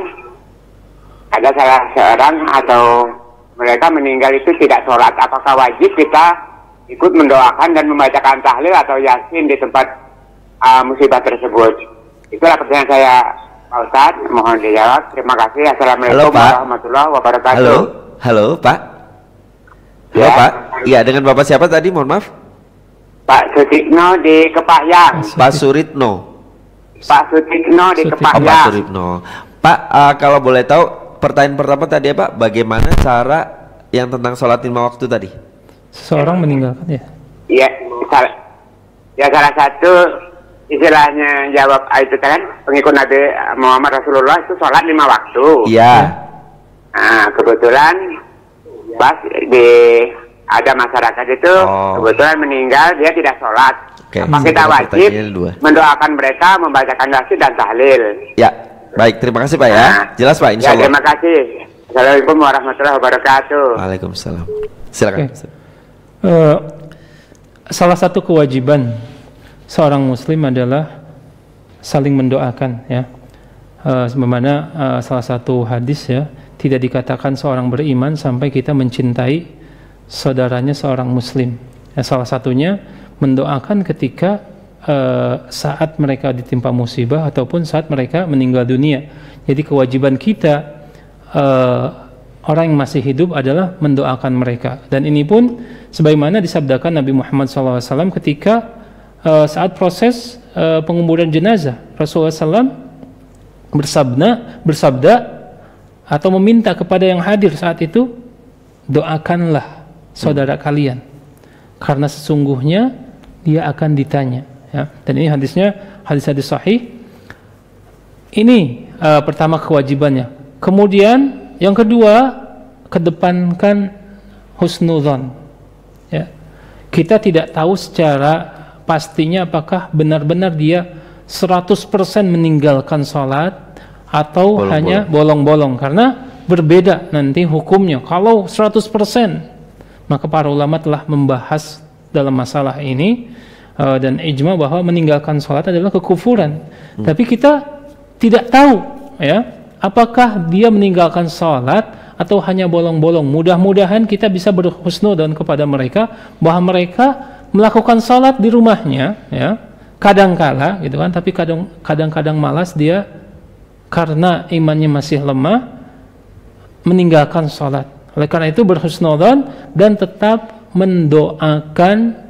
ada salah seorang atau mereka meninggal itu tidak sholat, apakah wajib kita ikut mendoakan dan membacakan tahlil atau yasin di tempat musibah tersebut? Itulah pertanyaan saya, Pak Ustadz. Mohon dijawab. Terima kasih. Assalamualaikum warahmatullahi wabarakatuh. Halo Pak. Halo Ya. Pak. Iya, dengan Bapak siapa tadi? Mohon maaf. Pak Sutikno di Kepahyang. Pak Suritno. Pak Sutikno di Oh, Pak Kepahyang. Suritno. Pak, kalau boleh tahu pertanyaan pertama tadi ya Pak, bagaimana cara yang tentang sholat 5 waktu tadi? Seseorang meninggalkan ya. Ya salah satu istilahnya jawab itu kan pengikut Nabi Muhammad Rasulullah itu sholat 5 waktu. Iya. Nah, kebetulan pas ada masyarakat itu kebetulan meninggal, dia tidak sholat. Oke. Maka kita wajib Pertanyaannya dua. mendoakan mereka, membacakan yasin dan tahlil. Ya, baik, terima kasih Pak ya. Nah, Jelas Pak, insya Ya, Allah. terima kasih. Assalamualaikum warahmatullahi wabarakatuh. Waalaikumsalam. Silakan. Oke. Salah satu kewajiban seorang muslim adalah saling mendoakan ya. Sebagaimana salah satu hadis ya, tidak dikatakan seorang beriman sampai kita mencintai saudaranya seorang muslim. Ya, salah satunya mendoakan ketika saat mereka ditimpa musibah ataupun saat mereka meninggal dunia. Jadi kewajiban kita orang yang masih hidup adalah mendoakan mereka. Dan ini pun sebagaimana disabdakan Nabi Muhammad SAW ketika saat proses penguburan jenazah. Rasulullah SAW bersabda atau meminta kepada yang hadir saat itu, doakanlah saudara kalian, karena sesungguhnya dia akan ditanya ya. Dan ini hadisnya hadis sahih. Ini pertama kewajibannya. Kemudian yang kedua, kedepankan husnudzon ya. Kita tidak tahu secara pastinya apakah benar-benar dia 100% meninggalkan sholat atau bolong-bolong. hanya bolong-bolong, karena berbeda nanti hukumnya. Kalau 100%, maka para ulama telah membahas dalam masalah ini dan ijma bahwa meninggalkan sholat adalah kekufuran. Tapi kita tidak tahu ya, apakah dia meninggalkan sholat atau hanya bolong-bolong. Mudah-mudahan kita bisa berhusnudzon kepada mereka bahwa mereka melakukan sholat di rumahnya ya, kadang-kala gitu kan, tapi kadang-kadang malas dia karena imannya masih lemah meninggalkan sholat. Oleh karena itu berhusnudzon dan tetap mendoakan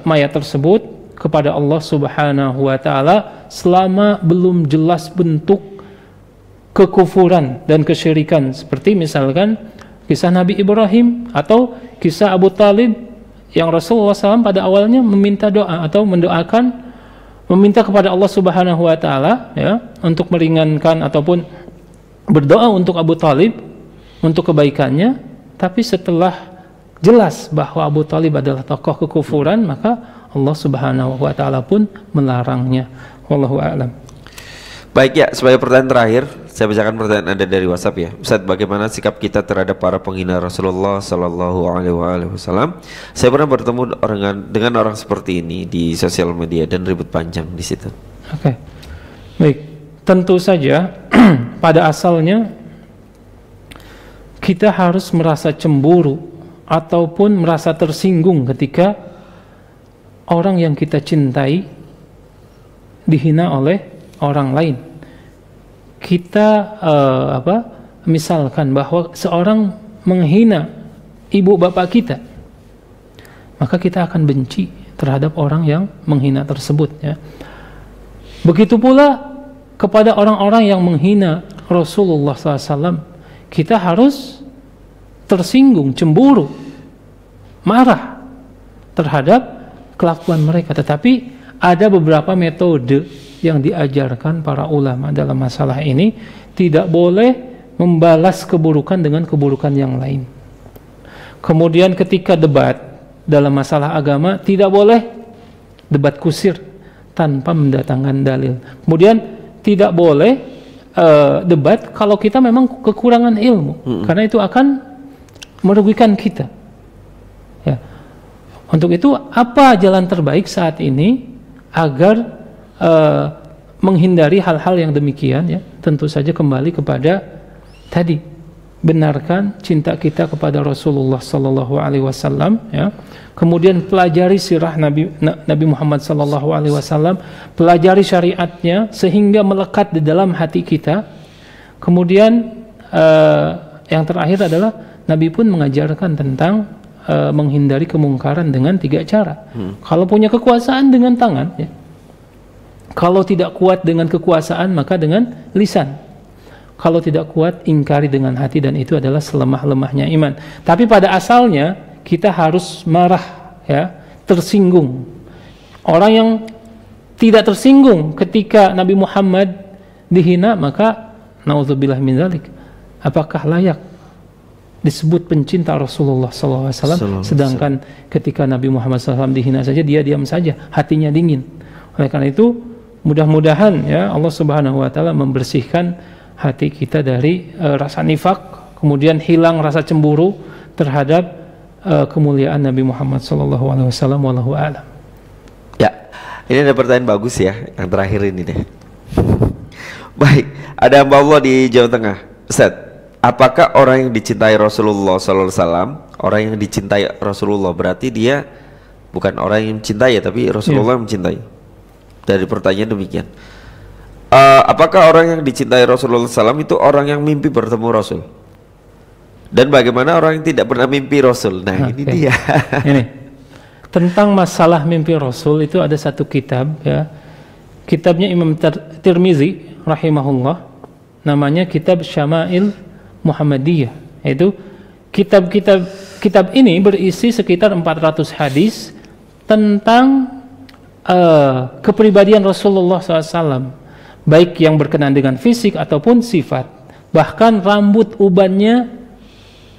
mayat tersebut kepada Allah Subhanahu wa taala selama belum jelas bentuk kekufuran dan kesyirikan, seperti misalkan kisah Nabi Ibrahim atau kisah Abu Talib yang Rasulullah SAW pada awalnya meminta doa atau mendoakan, meminta kepada Allah Subhanahu wa taala ya, untuk meringankan ataupun berdoa untuk Abu Talib untuk kebaikannya. Tapi setelah jelas bahwa Abu Talib adalah tokoh kekufuran, maka Allah Subhanahu wa taala pun melarangnya. Wallahu a'lam. Baik ya, sebagai pertanyaan terakhir, saya bacakan pertanyaan Anda dari WhatsApp ya. Ustaz, bagaimana sikap kita terhadap para penghina Rasulullah Sallallahu Alaihi Wasallam? Saya pernah bertemu dengan orang seperti ini di sosial media dan ribut panjang di situ. Oke. Baik, tentu saja pada asalnya kita harus merasa cemburu ataupun merasa tersinggung ketika orang yang kita cintai dihina oleh orang lain. Kita misalkan bahwa seorang menghina ibu bapak kita, maka kita akan benci terhadap orang yang menghina tersebut ya. Begitu pula kepada orang-orang yang menghina Rasulullah SAW, kita harus tersinggung, cemburu, marah terhadap kelakuan mereka. Tetapi ada beberapa metode yang diajarkan para ulama dalam masalah ini. Tidak boleh membalas keburukan dengan keburukan yang lain. Kemudian ketika debat dalam masalah agama, tidak boleh debat kusir tanpa mendatangkan dalil. Kemudian tidak boleh debat kalau kita memang kekurangan ilmu, karena itu akan merugikan kita ya. Untuk itu, apa jalan terbaik saat ini agar menghindari hal-hal yang demikian ya? Tentu saja kembali kepada tadi, benarkan cinta kita kepada Rasulullah sallallahu alaihi wasallam, ya. Kemudian pelajari sirah Nabi Muhammad sallallahu alaihi wasallam, pelajari syariatnya sehingga melekat di dalam hati kita. Kemudian yang terakhir adalah Nabi pun mengajarkan tentang menghindari kemungkaran dengan 3 cara. Kalau punya kekuasaan dengan tangan, ya. Kalau tidak kuat dengan kekuasaan maka dengan lisan. Kalau tidak kuat ingkari dengan hati, dan itu adalah selemah-lemahnya iman. Tapi pada asalnya kita harus marah, ya, tersinggung. Orang yang tidak tersinggung ketika Nabi Muhammad dihina, maka naudzubillah min dzalik, apakah layak disebut pencinta Rasulullah SAW? Sedangkan ketika Nabi Muhammad SAW dihina saja dia diam saja, hatinya dingin. Oleh karena itu mudah-mudahan, ya, Allah Subhanahu wa taala membersihkan hati kita dari rasa nifak, kemudian hilang rasa cemburu terhadap kemuliaan Nabi Muhammad SAW. Wallahu a'lam. Ya, ini ada pertanyaan bagus ya, yang terakhir ini deh. Baik, ada hamba Allah di Jawa Tengah. Ustaz, apakah orang yang dicintai Rasulullah SAW, orang yang dicintai Rasulullah berarti dia bukan orang yang mencintai, tapi Rasulullah yang mencintai? Dari pertanyaan demikian. Apakah orang yang dicintai Rasulullah SAW itu orang yang mimpi bertemu Rasul? Dan bagaimana orang yang tidak pernah mimpi Rasul? Nah, ini dia. Ini tentang masalah mimpi Rasul itu ada satu kitab, ya. Kitabnya Imam Tirmizi rahimahullah, namanya Kitab Syama'il Muhammadiyah. Itu kitab ini berisi sekitar 400 hadis tentang kepribadian Rasulullah SAW, baik yang berkenaan dengan fisik ataupun sifat. Bahkan rambut ubannya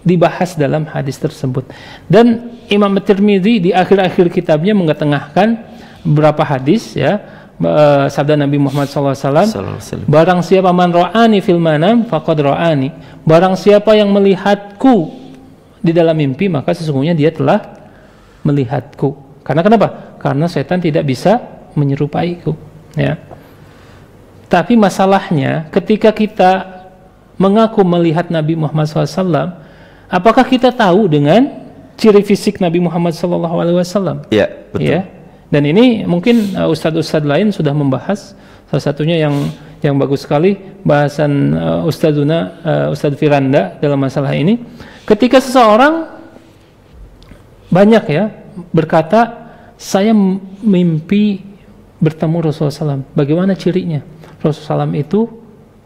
dibahas dalam hadis tersebut. Dan Imam Tirmizi di akhir-akhir kitabnya mengetengahkan beberapa hadis, ya, sabda Nabi Muhammad SAW, barang siapa man ra'ani fil manam faqad ra'ani, barang siapa yang melihatku di dalam mimpi maka sesungguhnya dia telah melihatku. Karena kenapa? Karena setan tidak bisa menyerupaiku, ya. Tapi masalahnya ketika kita mengaku melihat Nabi Muhammad SAW, apakah kita tahu dengan ciri fisik Nabi Muhammad SAW? Ya, betul. Ya? Dan ini mungkin ustadz-ustadz lain sudah membahas. Salah satunya yang bagus sekali bahasan Ustadz Firanda dalam masalah ini. Ketika seseorang banyak, ya, berkata, saya mimpi bertemu Rasulullah SAW. Bagaimana cirinya? Rasulullah SAW itu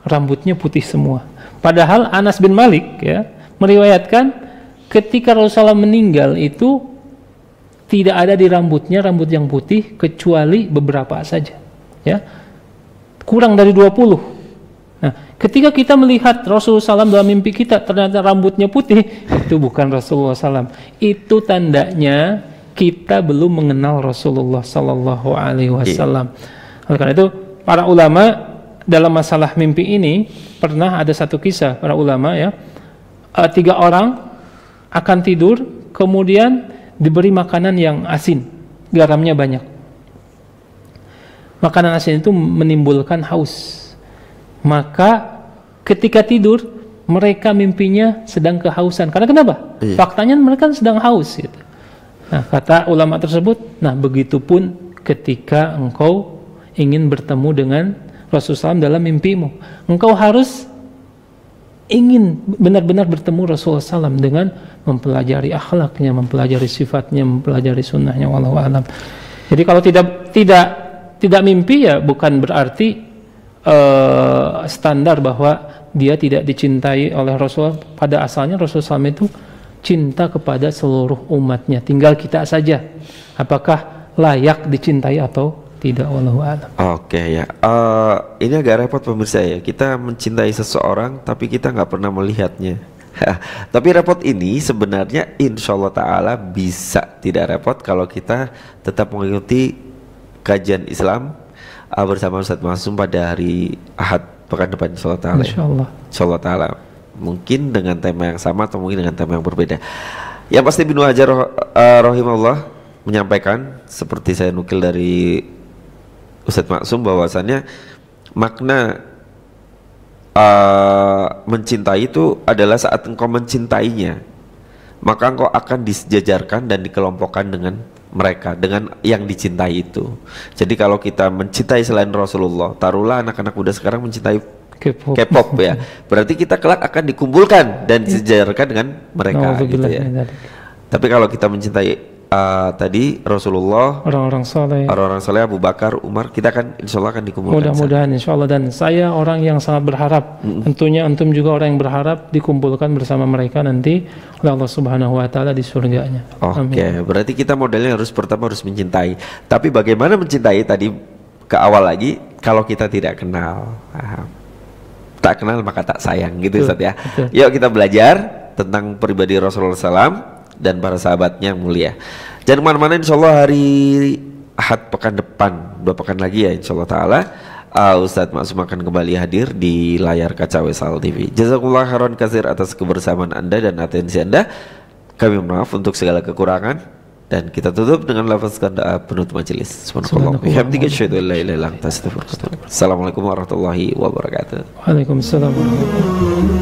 rambutnya putih semua. Padahal Anas bin Malik, ya, meriwayatkan ketika Rasulullah meninggal itu tidak ada di rambutnya rambut yang putih kecuali beberapa saja, ya, kurang dari 20. Nah, ketika kita melihat Rasulullah SAW dalam mimpi kita ternyata rambutnya putih, itu bukan Rasulullah SAW. Itu tandanya kita belum mengenal Rasulullah SAW. Oleh karena itu para ulama dalam masalah mimpi ini pernah ada satu kisah para ulama, ya, 3 orang akan tidur kemudian diberi makanan yang asin, garamnya banyak. Makanan asin itu menimbulkan haus. Maka ketika tidur mereka mimpinya sedang kehausan. Karena kenapa? Faktanya mereka sedang haus, gitu. Nah, kata ulama tersebut, nah begitupun ketika engkau ingin bertemu dengan Rasulullah SAW dalam mimpimu, engkau harus ingin benar-benar bertemu Rasulullah SAW dengan mempelajari akhlaknya, mempelajari sifatnya, mempelajari sunnahnya. Wallahu a'lam. Jadi kalau tidak mimpi, ya bukan berarti standar bahwa dia tidak dicintai oleh Rasulullah. Pada asalnya Rasulullah SAW itu cinta kepada seluruh umatnya. Tinggal kita saja apakah layak dicintai atau tidak. Wallahu a'lam. Oke, ya. Ini agak repot pemirsa, ya. Kita mencintai seseorang tapi kita nggak pernah melihatnya. Tapi repot ini sebenarnya insya Allah Ta'ala bisa tidak repot kalau kita tetap mengikuti kajian Islam bersama Ustadz Masum pada hari Ahad pekan depan insya Allah Ta'ala. Insya Allah Ta'ala. Mungkin dengan tema yang sama atau mungkin dengan tema yang berbeda. Yang pasti Ibnu Hajar rahimahullah menyampaikan, seperti saya nukil dari Ustadz Maksum, bahwasannya makna mencintai itu adalah saat engkau mencintainya, maka engkau akan disejajarkan dan dikelompokkan dengan mereka, dengan yang dicintai itu. Jadi kalau kita mencintai selain Rasulullah, taruhlah anak-anak muda sekarang mencintai K-pop ya, berarti kita kelak akan dikumpulkan dan disejajarkan dengan mereka gitu ya. Tapi kalau kita mencintai tadi Rasulullah, orang-orang saleh, Abu Bakar, Umar, kita kan insya Allah akan dikumpulkan. Mudah-mudahan insya Allah, dan saya orang yang sangat berharap, tentunya antum juga orang yang berharap dikumpulkan bersama mereka nanti oleh Allah Subhanahu Wa Taala di surganya. Oke, berarti kita modelnya pertama harus mencintai. Tapi bagaimana mencintai tadi ke awal lagi, kalau kita tidak kenal, tak kenal maka tak sayang gitu Ustaz ya. Yuk kita belajar tentang pribadi Rasulullah SAW dan para sahabatnya yang mulia. Jangan kemana-mana, insya Allah hari Ahad pekan depan, 2 pekan lagi ya insya Allah ta'ala, Ustadz Maksum akan kembali hadir di layar kaca Wesal TV. Jazakumullah khairan katsir atas kebersamaan Anda dan atensi Anda. Kami mohon maaf untuk segala kekurangan, dan kita tutup dengan lafazkan doa penutup majelis. Subhanallah. Assalamualaikum warahmatullahi wabarakatuh. Waalaikumsalam warahmatullahi wabarakatuh.